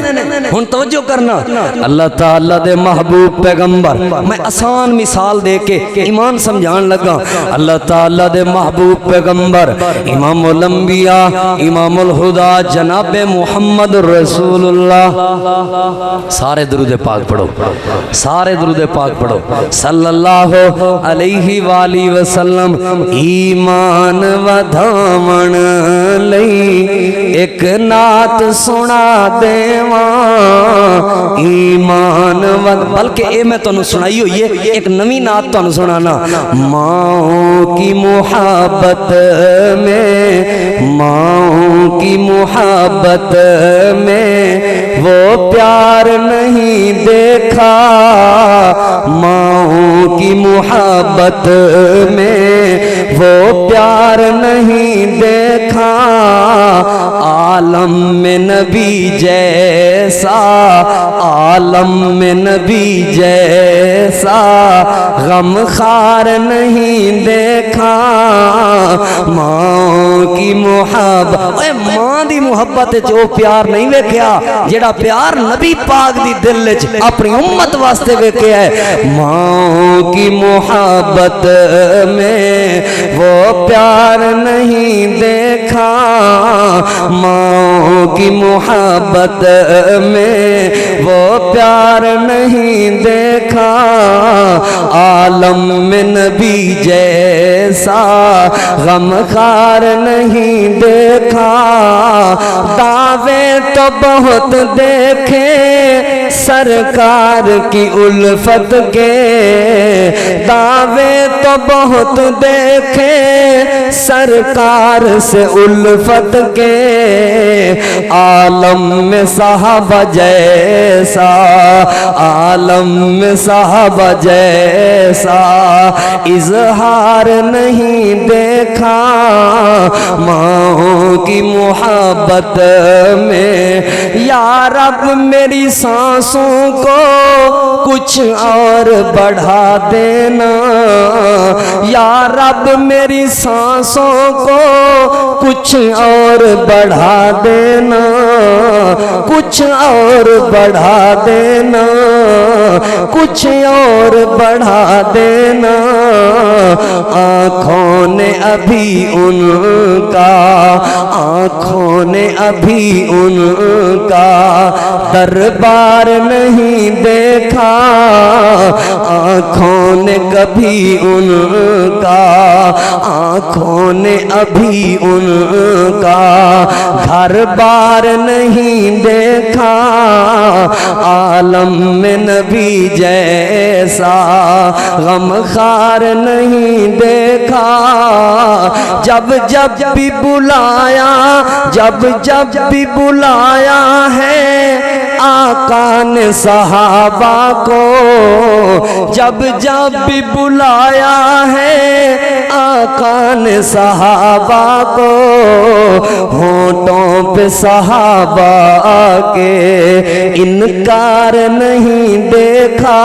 ہن توجہ کرنا اللہ تعالی دے محبوب پیغمبر میں آسان مثال دے کے ایمان سمجھان لگا اللہ تعالی دے محبوب پیغمبر امام الانبیاء امام الہدا جناب محمد رسول اللہ سارے درود پاک پڑھو سارے درود پاک پڑھو صلی اللہ علیہ وآلہ وسلم ایمان ودھاون لئی ایک نعت سنا دیواں ایمان بلکہ اے میں تانوں سنائی ہوئی ہے ایک نویں نعت تانوں سنانا ماں کی محبت میں ماں کی محبت میں وہ پیار نہیں دیکھا ماں کی محبت میں وہ پیار نہیں دیکھا عالم میں نبی جیسا عالم میں نبی جیسا غم خار نہیں دیکھا ماں کی محبت اے ماں دی محبت جو پیار نہیں ویکھیا جڑا پیار نبی پاک دی دل وچ اپنی امت واسطے ویکھیا ہے ماں کی محبت میں وہ پیار نہیں دیکھا ماں کی محبت میں وہ پیار نہیں دیکھا عالم میں نبی جیسا غم خار نہیں دیکھا دعوے تو بہت دیکھے سرکار کی الفت کے دعوے تو بہت دیکھے سرکار سے الفت کے عالم میں صحابہ جیسا عالم میں صحابہ جیسا اظہار نہیں دیکھا ماں کی محبت میں یا رب میری سانسوں کو کچھ اور بڑھا دینا یا رب میری سانسوں کو کچھ اور بڑھا دینا کچھ اور بڑھا دینا کچھ اور بڑھا دینا آنکھوں نے ابھی ان کا آنکھوں نے ابھی ان کا دربار نہیں دیکھا آنکھوں نے کبھی ان کا آنکھوں نے ابھی ان کا گھر بار نہیں دیکھا عالم میں نبی جیسا غم خار نہیں دیکھا جب جب بھی بلایا جب جب بھی بلایا ہے آقا نے صحابہ کو جب جب بھی بلایا ہے آقا نے صحابہ کو ہونٹوں پہ صحابہ کے انکار نہیں دیکھا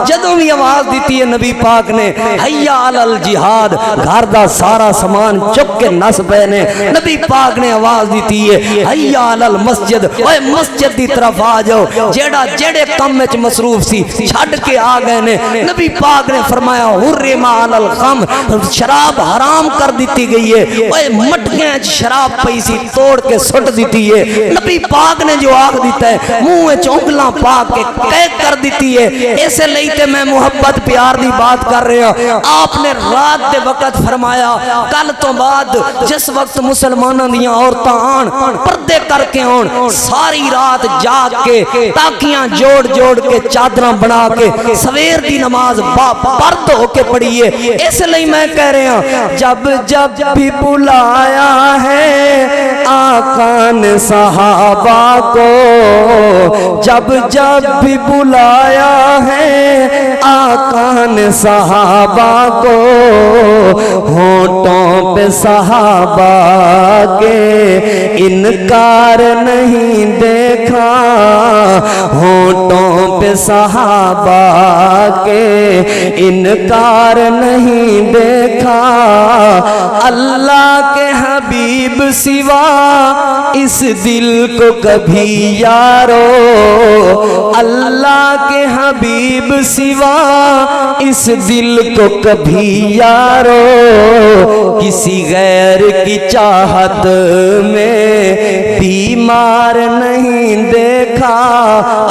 جدوں بھی آواز دیتی ہے نبی پاک نے حیا علی الجہاد گھر دا سارا سامان چک کے نس پے نے نبی پاک نے آواز دیتی ہے حیا علی المسجد اوے مسجد دی طرف آ جاؤ جڑے کم وچ مصروف سی چھڈ کے آ گئے نے نبی پاک نے فرمایا حرم علی الخمر شراب حرام کر دیتی گئی ہے اوے مٹکیاں وچ شراب پئی سی توڑ کے سٹ دیتی ہے نبی پاک نے جو آگ دیتا ہے منہ وچ انگلاں پا کے قید کر دیتی ہے اسے لئی تے میں محبت پیار دی بات کر رہا ہوں آپ نے رات دے وقت فرمایا کل تو بعد جس وقت مسلمانوں دیاں عورتاں آن پردے کر کے آن ساری رات جاگ کے تاکیاں جوڑ جوڑ کے چادراں بنا کے سویر دی نماز پرد ہو کے پڑھیے اس لئے میں کہہ رہا ہوں جب جب بھی بلایا ہے آقا نے صحابہ کو جب جب بھی بلایا ہے آقا نے صحابہ کو ہونٹوں پہ صحابہ کے انکار نہیں دیکھا ہونٹوں پہ صحابہ کے انکار نہیں دیکھا اللہ کے حبیب سوا اس دل کو کبھی یارو اللہ کے حبیب سوا اس دل کو کبھی یارو کسی غیر کی چاہت میں بیمار نہیں دیکھا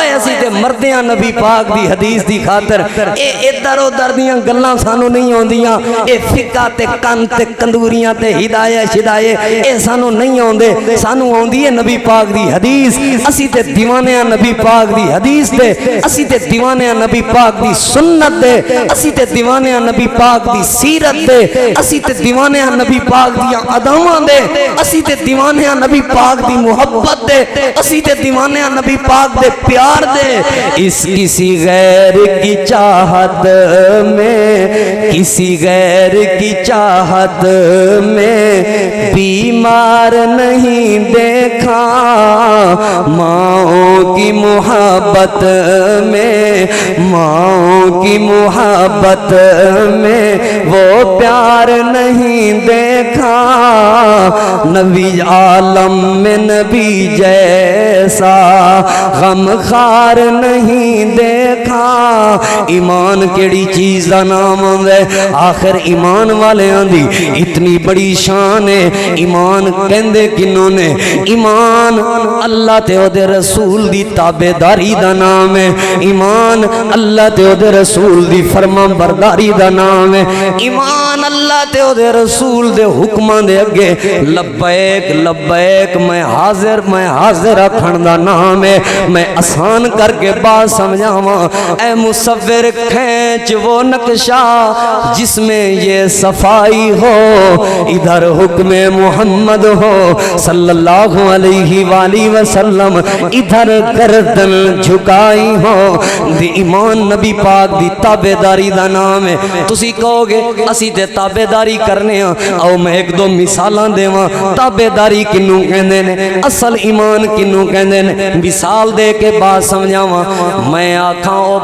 اے اسی تے مردیاں نبی پاک دی حدیث دی خاطر اے ادھر ادھر دیاں گلاں سانو نہیں ہوندیاں اے فقہ تے کن تے کندوریاں تے ہدایت شدایت اے سانو نہیں ہوندے سانو ہوندی ہے نبی پاک دی حدیث اسی تے دیوانے نبی پاک دی حدیث دے اسی تے دیوانے نبی پاک دی سنت دے اسی تے دیوانے نبی پاک دی سیرت دے اسی تے دیوانے نبی پاک دی اداواں دے اسی تے دیوانے نبی پاک دی محبت دے اسی تے دیوانے نبی پاک دے پیار دے اس کسی غیر کی چاہت میں کسی غیر کی چاہت میں بیمار نہیں دیکھا ماؤں کی محبت میں ماؤں کی محبت میں وہ پیار نہیں دیکھا نبی عالم میں نبی جیسا غم خار نہیں دیکھا ایمان کیڑی چیز دا نام ہے آخر ایمان والے دی اتنی بڑی شان ہے ایمان کہندے کنوں نے ایمان اللہ تے او دے رسول دی تابعداری دا نام ہے ایمان اللہ تے او دے رسول دی فرما برداری دا نام ہے ایمان اللہ تے او دے رسول دے حکماں دے اگے لبیک لبیک میں حاضر اکھن دا نام ہے میں آسان کر کے بات سمجھاواں اے مصور کھینچ وہ نقشہ جس میں یہ صفائی ہو ادھر حکم محمد ہو صلی اللہ علیہ وآلہ وسلم ادھر گردن جھکائی ہو دی ایمان نبی پاک دی تابعداری دا نام ہے تسی کہو گے اسی تے تابعداری کرنے ہاں او میں ایک دو مثالاں دیواں تابعداری کنوں کہندے نے اصل ایمان کنوں کہندے نے مثال دے کے بات سمجھاواں میں آکھاں او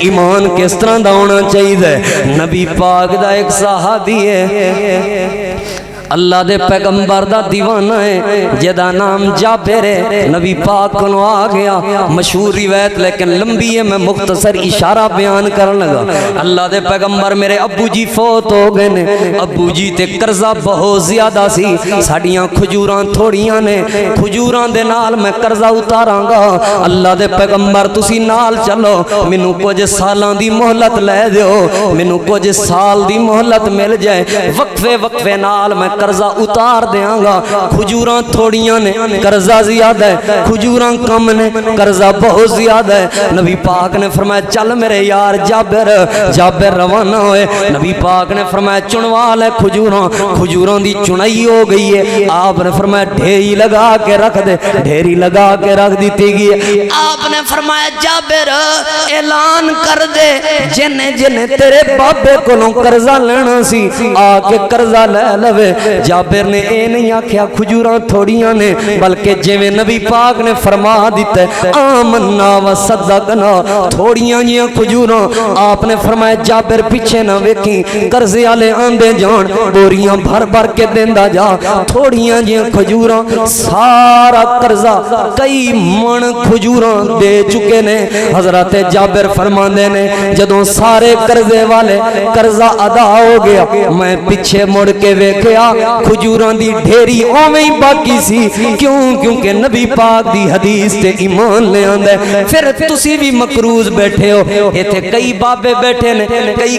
ایمان کس طرح دا ہونا چاہیے؟ نبی پاک دا ایک صحابی ہے اللہ دے پیغمبر دا دیوانہ ہے جدا نام جابر ہے، نبی پاک کو آ گیا، مشہور روایت لیکن لمبی ہے، میں مختصر اشارہ بیان کرنے لگا۔ اللہ دے پیغمبر میرے ابو جی فوت ہو گئے نے، ابو جی تے قرضہ بہت زیادہ سی، ساڑیاں کھجوراں تھوڑیاں نے، کھجوراں دے نال میں قرضہ اتاراں گا، اللہ دے پیغمبر تسی نال چلو، مینوں کچھ سالاں دی مہلت لے دیو، مینوں کچھ سال دی مہلت مل جائے، وقفے وقفے نال میں قرضہ اتار دیاں گا، کھجوراں تھوڑیاں نے قرضہ زیادہ ہے، کھجوراں کم نے قرضہ بہت زیادہ ہے۔ نبی پاک نے فرمایا چل میرے یار جابر، جابر روانہ ہوئے، نبی پاک نے فرمایا چنوا لے کھجوراں، کھجوراں دی چنائی ہو گئی ہے، آپ نے فرمایا ڈھیری لگا کے رکھ دے، ڈھیری لگا کے رکھ دیتی گئی ہے۔ آپ نے فرمایا جابر اعلان کر دے جنے جنے تیرے بابے کولوں قرضہ لینا سی آ کے قرضہ لے لوے۔ جابر نے اے نہیں آکھیا کھجوراں تھوڑیاں نے، بلکہ جویں نبی پاک نے فرما دیتا ہے آمنا و صدقنا، تھوڑیاں جیاں کھجوراں، آپ نے فرمایا جابر پیچھے نہ ویکھی، قرضے والے آندے جان بوریاں بھر بھر کے دیندا جا، تھوڑیاں جیاں کھجوراں سارا قرضہ کئی من کھجوراں دے چکے نے۔ حضرت جابر فرماندے نے جدوں سارے قرضے والے قرضہ ادا ہو گیا، میں پیچھے مڑ کے ویکھیا کھجوراں دی ڈھیری اوویں ہی باقی سی، کیونکہ نبی پاک دی حدیث تے ایمان لے آندا ہے۔ پھر تسی بھی مقروض بیٹھے ہو، ایتھے کئی بابے بیٹھے نے،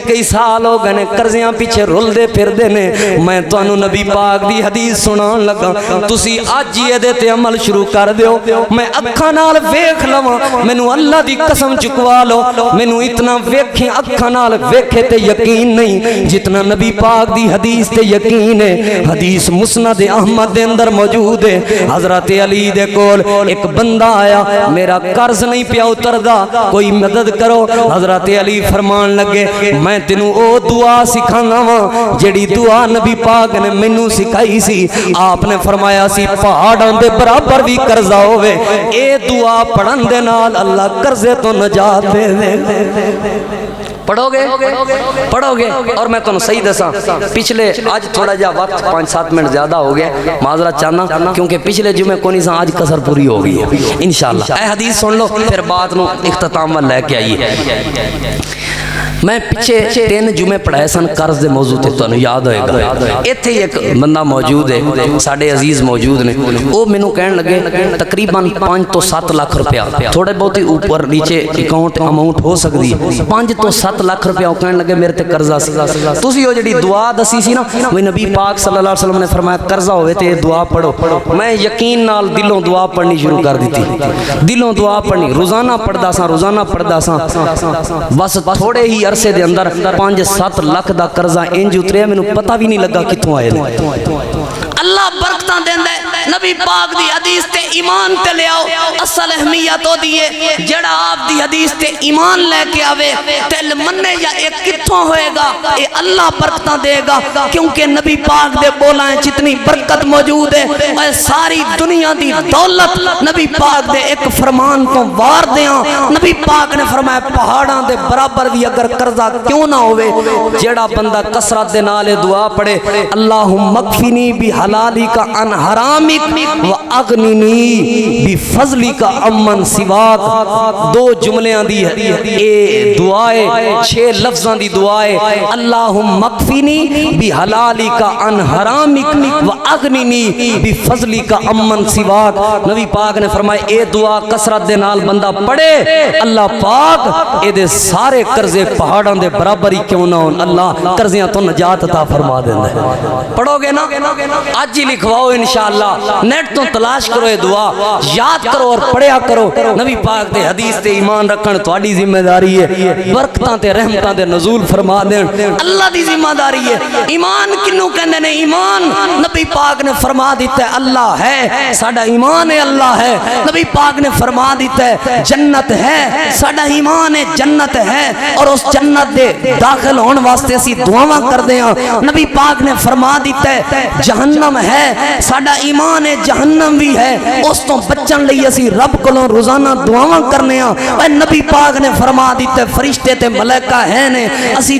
کئی سال ہو گئے نے قرضیاں پیچھے رول دے پھر دے نے، میں تانوں نبی پاک دی حدیث سنان لگا، تسی اج ہی دے تے عمل شروع کر دیو، میں اکھاں نال ویکھ لواں، مینوں اللہ دی قسم چکوا لو، مینوں اتنا ویکھیں اکھاں نال ویکھے تے یقین نہیں جتنا نبی پاک دی حدیث تے یقین ہے۔ حدیث مسند احمد دے اندر موجود ہے، حضرت علی دے کول ایک بندہ آیا، میرا قرض نہیں پیا اتردا، کوئی مدد کرو۔ حضرت علی فرمان لگے میں تینوں او دعا سکھانا وا جڑی دعا نبی پاک نے مینوں سکھائی سی، آپ نے فرمایا سی پہاڑاں دے برابر بھی قرضہ ہوے، اے دعا پڑھن دے نال اللہ قرضے تو نجات دے دے۔ پڑھو گے اور میں تمہیں صحیح دساں، پچھلے آج تھوڑا جا وقت 5-7 منٹ زیادہ ہو گیا، معذرت چاہنا کیونکہ پچھلے جمعے کو نہیں سا آج کسر پوری ہو گئی ہے انشاءاللہ۔ اے حدیث سن لو پھر بات نو اختتام میں لے کے آئیے۔ میں پیچھے 3 جمعے پڑھائے سن قرض دے موضوع تے تانوں یاد ہوئے گا، ایتھے ایک بندہ موجود ہے ساڈے عزیز موجود نے، وہ مینوں کہن لگے تقریباً 5 تو 7 لاکھ روپیہ، تھوڑے بہت ہی اوپر نیچے اکاؤنٹ اماؤنٹ ہو سکتی ہے، 5 تو 7 لاکھ روپیہ وہ کہن لگے میرے تے قرضہ سی۔ تسی وہ جڑی دعا دسی سی نا، وہ نبی پاک صلی اللہ علیہ وسلم نے فرمایا قرضہ ہوئے تے دعا پڑھو، میں یقین نال دلوں دعا پڑھنی شروع کر دیتی، دلوں دعا پڑھنی، روزانہ پڑھدا سا، بس تھوڑے ہی عرصے دے اندر 5-7 لاکھ دا قرضہ انج اتریا، مینوں پتہ بھی نہیں لگا کتھوں آئے۔ اللہ برکتاں دیندا ہے، نبی پاک دی حدیث تے ایمان تے لے آؤ، اصل اہمیت ہو دیئے جڑا آپ دی حدیث تے ایمان لے کے آوے تل مننے یا ایک کتھوں ہوئے گا، اے اللہ برکتاں دے گا، کیونکہ نبی پاک دے بولائیں جتنی برکت موجود ہے، اے ساری دنیا دی دولت نبی پاک دے ایک فرمان کو وار دیاں۔ نبی پاک نے فرمایا پہاڑاں دے برابر بھی اگر قرضہ کیوں نہ ہوئے، جڑا بندہ کثرت دے نالے دعا پڑے اللہم اکفنی بحلالک عن حرامک واغننی بفضلک عمن سواک، 2 جملیاں دی اے دعائے 6 لفظاں دی دعائے اللہم اکفنی بحلالک عن حرامک واغننی بفضلک عمن سواک۔ نبی پاک نے فرمایا اے دعا کثرت دے نال بندہ پڑھے اللہ پاک اے دے سارے قرضے پہاڑاں دے برابر ہی کیوں نہ ہون، اللہ قرضیاں تو نجات عطا فرما دیندا ہے۔ پڑھو گے نا آج ہی لکھواؤ انشاءاللہ، نیٹ تو تلاش کرو یہ دعا، یاد کرو اور پڑھیا کرو۔ نبی پاک دے حدیث تے ایمان رکھن تہاڈی ذمہ داری ہے، برکتاں تے رحمتاں دے نزول فرما دین اللہ دی ذمہ داری ہے۔ ایمان کنوں کہندے نے؟ ایمان نبی پاک نے فرما دیتا ہے اللہ ہے، ساڈا ایمان ہے اللہ ہے۔ نبی پاک نے فرما دیتا ہے جنت ہے، ساڈا ایمان ہے جنت ہے، اور اس جنت دے داخل ہون واسطے اسی دعاواں کردے ہاں۔ نبی پاک نے فرما دیتا ہے جہنم ہے، ساڈا ایمان ایمان جہنم بھی ہے اس تو بچن لئی اسی رب کولوں روزانہ دعاواں کرنے ہاں اے نبی پاک نے فرما دیتے فرشتے تے ملائکہ ہیں نے اسی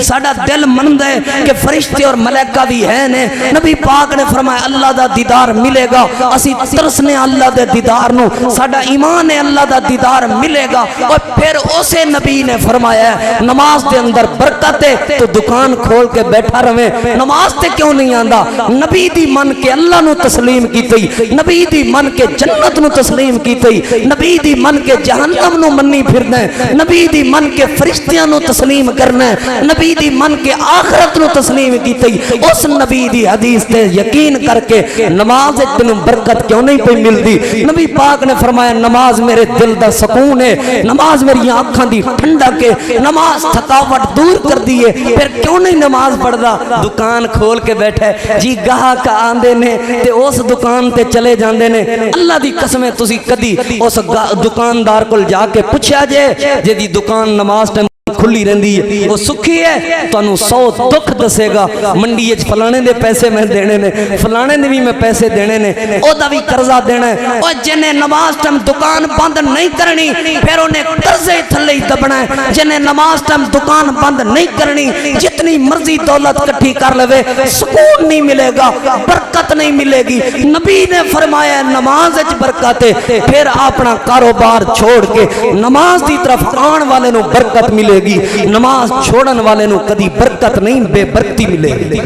ساڈا دل مندا ہے کہ فرشتے اور ملائکہ بھی ہیں نے نبی پاک نے فرمایا اللہ دا دیدار ملے گا اسی ترسنے اللہ دے دیدار نو ساڈا ایمان ہے اللہ دا دیدار ملے گا اور پھر اسے نبی نے فرمایا نماز دے اندر برکت ہے تو دکان کھول کے بیٹھا رہے نماز تے کیوں نہیں آندا نبی دی من کے اللہ نو تسلیم کیتی نبی دی من کے جنت نو تسلیم کیتی نبی دی من کے جہنم نو منی پھرنا ہے نبی دی من کے فرشتیاں نو تسلیم کرنا ہے نبی دی من کے آخرت نو تسلیم کیتی اس نبی دی حدیث تے یقین کر کے نماز تینو برکت کیوں نہیں پئی ملدی نبی پاک نے فرمایا نماز میرے دل دا سکون ہے نماز میری آنکھاں دی ٹھنڈک ہے نماز تھکاوٹ دور کر دیے پھر کیوں نہیں نماز پڑھدا دکان کھول کے بیٹھے جی گاہک آندے نے تے اس دکان تے چلے جاندے نے اللہ دی قسم تسی کدی اس دکاندار کول جا کے پوچھیا جے جی دکان نماز ٹائم کھلی رہندی ہے وہ سکھی ہے تو انہوں 100 دکھ دسے گا منڈی اچ فلانے دے پیسے میں دینے نے فلانے دے بھی میں پیسے دینے نے او دا بھی قرضہ دینا ہے اور جنہیں نماز ٹائم دکان بند نہیں کرنی پھر انہیں قرضے تھلے ہی دبنا ہے جنہیں نماز ٹائم دکان بند نہیں کرنی جتنی مرضی دولت کٹھی کر لے سکون نہیں ملے گا برکت نہیں ملے گی نبی نے فرمایا نماز اچ برکت ہے پھر اپنا کاروبار چھوڑ کے نماز دی طرف آن والے نو برکت ملے گی نماز چھوڑن والے نو کدی برکت نہیں بے برکتی ملے گی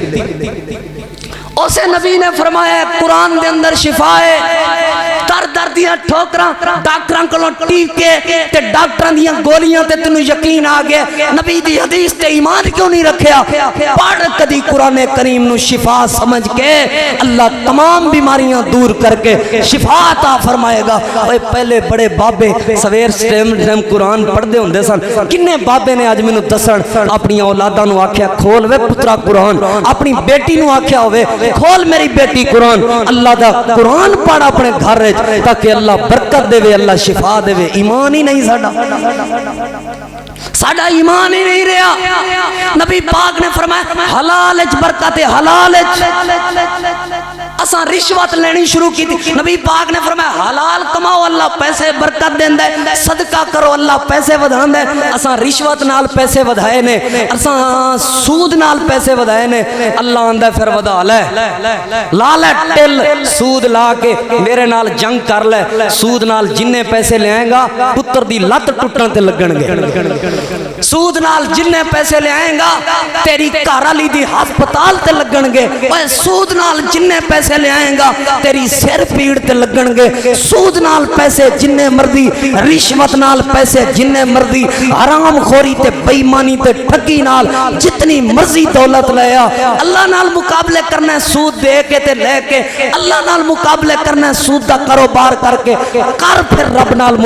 اسے نبی نے فرمایا قرآن دے اندر شفا ہے در دردیاں ٹھوکراں ڈاکٹراں کولوں ٹیکے تے ڈاکٹراں دیاں گولیاں تے تینوں یقین آ گیا نبی دی حدیث تے ایمان کیوں نہیں رکھیا پڑھ کدی قرآن کریم نو شفا سمجھ کے اللہ تمام بیماریاں دور کر کے شفا عطا فرمائے گا اوے پہلے بڑے بابے سویر ٹائم قرآن پڑھ دے ہوندے سن کنے بابے نے اج مینوں دسن اپنی اولاداں نو آکھیا کھول وے پترا قرآن اپنی بیٹی نو آکھیا ہوے کھول میری بیٹی قرآن اللہ دا قرآن پڑھ اپنے گھر تاکہ اللہ برکت دے اللہ شفا دے ایمان ہی نہیں ساڈا ایمان ہی نہیں رہا نبی پاک نے فرمایا حلال اچ برکت ہے حلال اچ اساں رشوت لینی شروع کی تھی نبی پاک نے فرمایا حلال کماؤ اللہ پیسے برکت دیندا ہے صدقہ کرو اللہ پیسے ودھاندا ہے اساں رشوت نال پیسے ودھائے نے اساں سود نال پیسے ودھائے نے اللہ آندا پھر ودا لے لا لے ٹل سود لا کے میرے نال جنگ کر لے سود نال جننے پیسے لے آئے گا پتر دی لت ٹوٹن تے لگن گے سود نال جننے پیسے لے آئے گا تیری گھر والی دی ہسپتال تے لگن گے اوے سود نال جننے پیسے لے آئے گا تیری سر پیڑ تے لگن گے سود نال پیسے جننے مردی رشوت نال پیسے جننے مردی حرام خوری تے بے ایمانی تے ٹھگی نال جتنی مرضی دولت لے آ اللہ نال مقابلے کرنا ہے سود دے کے تے لے کے اللہ نال مقابلے کرنا ہے سود دا کاروبار کر کے کر پھر رب نال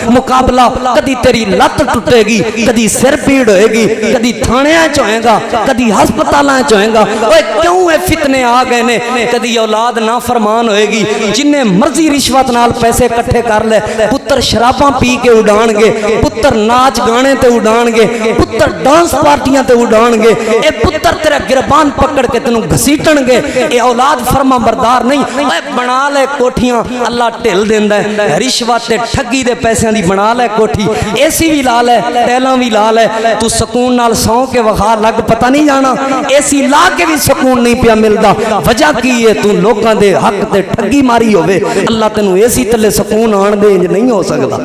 مقابلہ کدی تیری لت ٹوٹے گی کدی سر پیڑ ہوئے گی کدی تھانیاں چوئے گا کدی ہسپتالاں چوئے گا اوے کیوں اے فتنے آ گئے نے کدی اولاد نافرمان ہوئے گی جنہیں مرضی رشوت نال پیسے کٹھے کر لے پتر شراباں پی کے اڑان گے پتر ناچ گانے تے اڑان گے پتر ڈانس پارٹیاں تے اڑان گے اے پتر تیرا گربان پکڑ کے تینوں گھسیٹن گے اے اولاد فرما بردار نہیں اے بنا لے کوٹھیاں اللہ ٹھل دیندا ہے رشوت تے ٹھگی دے پیسیاں دی بنا لے کوٹھی اے سی بھی لا لے ٹیلاں بھی لا لے تو سکون نال سو کے وخا لگ پتہ نہیں جانا اے سی لا کے بھی سکون نہیں پیا ملدا وجہ کی ہے تو لوکاں دے حق تے ٹھگی ماری ہوے اللہ تینوں اے سی تلے سکون آن دے نہیں ہو سکدا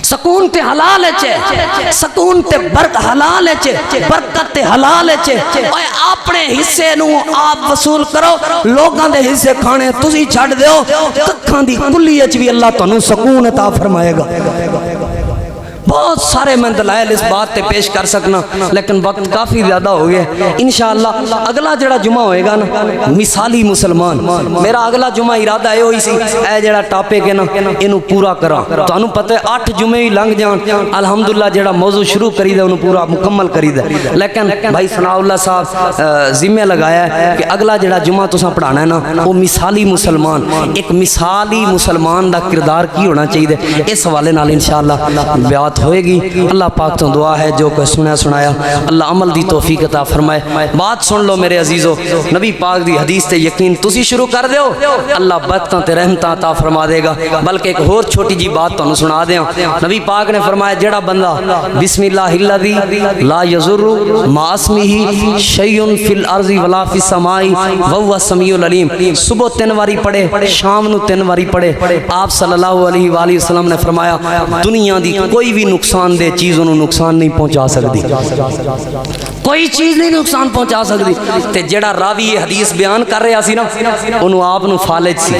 سکون تے حلال ہے سکون تے حلال ہے برکت تے حلال ہے اوے اپنے حصے نو آپ وصول کرو لوگاں دے حصے کھانے تسی چھڈ دیو ککھاں دی کلی وچ بھی اللہ تانوں سکون عطا فرمائے گا بہت سارے میں دلائل اس بات تے پیش کر سکنا لیکن وقت کافی زیادہ ہو گیا انشاءاللہ اگلا جڑا جمعہ ہوئے گا نا مثالی مسلمان میرا اگلا جمعہ ارادہ ہے ہوئی سی اے جڑا ٹاپک ہے نا انہوں پورا کرا تو انہوں پتہ ہے 8 جمعے ہی لنگ جان الحمدللہ جڑا موضوع شروع کری دے انہوں پورا مکمل کری دے لیکن بھائی ثناء اللہ صاحب ذمہ لگایا ہے کہ اگلا جڑا جمعہ تساں پڑھانا ہے نا وہ مثالی مسلمان ایک مثالی مسلمان دا کردار کی ہونا چاہیے اس حوالے نال انشاءاللہ بیعت ہوئے گی۔ اللہ پاک تو دعا ہے جو کوئی سنیا سنایا اللہ عمل دی توفیق عطا فرمائے۔ بات سن لو میرے عزیزو، نبی پاک دی حدیث تے یقین تسی شروع کر دیو، اللہ برکتاں تے رحمتاں عطا فرما دے گا۔ بلکہ ایک اور چھوٹی جی بات تانوں سنا دیاں، نبی پاک نے فرمایا جڑا بندہ بسم اللہ الذی لا یضر مع اسمہ شیء فی الارض ولا فی السماء وهو السمیع العلیم، صبح 3 واری پڑھے، شام نو 3 واری پڑھے۔ آپ صلی اللہ علیہ وآلہ وسلم نے فرمایا دنیا دی کوئی بھی نقصان دہ چیز انہوں نقصان نہیں پہنچا سکتی، کوئی چیز نہیں نقصان پہنچا سکتی۔ تے جڑا راوی یہ حدیث بیان کر رہا سی نا انہوں آپ نو فالج سی،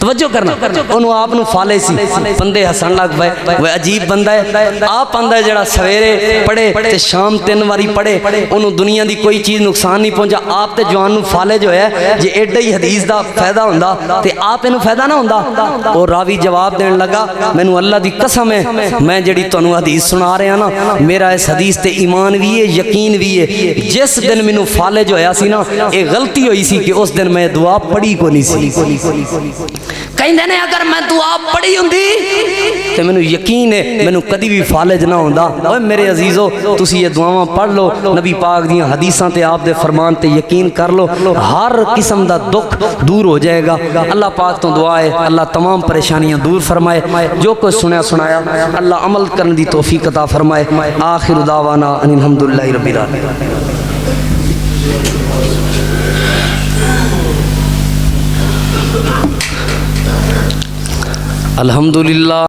توجہ کرنا، انہوں آپ نو فالج سی۔ بندے ہسن لگ پے، وہ عجیب بندہ ہے، آپ بندہ ہے جڑا سویرے پڑھے تے شام 3 واری پڑھے، انہوں دنیا دی کوئی چیز نقصان نہیں پہنچا۔ آپ تے جوان نو فالج ہویا ہے جے ایڈا ہی حدیث دا فائدہ ہوندا تے آپ انہوں فائدہ نہ ہوندا۔ اور راوی جواب دین لگا مینوں اللہ دی قسم ہے میں جڑی تانوں حدیث سنا رہا نا میرا اس حدیث تے ایمان بھی ہے یقین بھی ہے۔ جس دن مینوں فالج ہویا سی نا اے غلطی ہوئی سی کہ اس دن میں دعا پڑھی کو نہیں سی۔ کہندے نے اگر میں دعا پڑھی ہوندی تے مینوں یقین ہے مینوں کدی بھی فالج نہ ہوندا۔ اوے میرے عزیزو تسی یہ دعاواں پڑھ لو، نبی پاک دیاں حدیثاں تے آپ دے فرمان تے یقین کر لو، ہر قسم دا دکھ دور ہو جائے گا۔ اللہ پاک تو دعا ہے اللہ تمام پریشانیاں دور فرمائے، جو کچھ سنیا سنایا اللہ عمل کرنے دی توفیق عطا فرمائے۔ آخر دعوانا ان الحمدللہ رب العالمین۔ الحمدللہ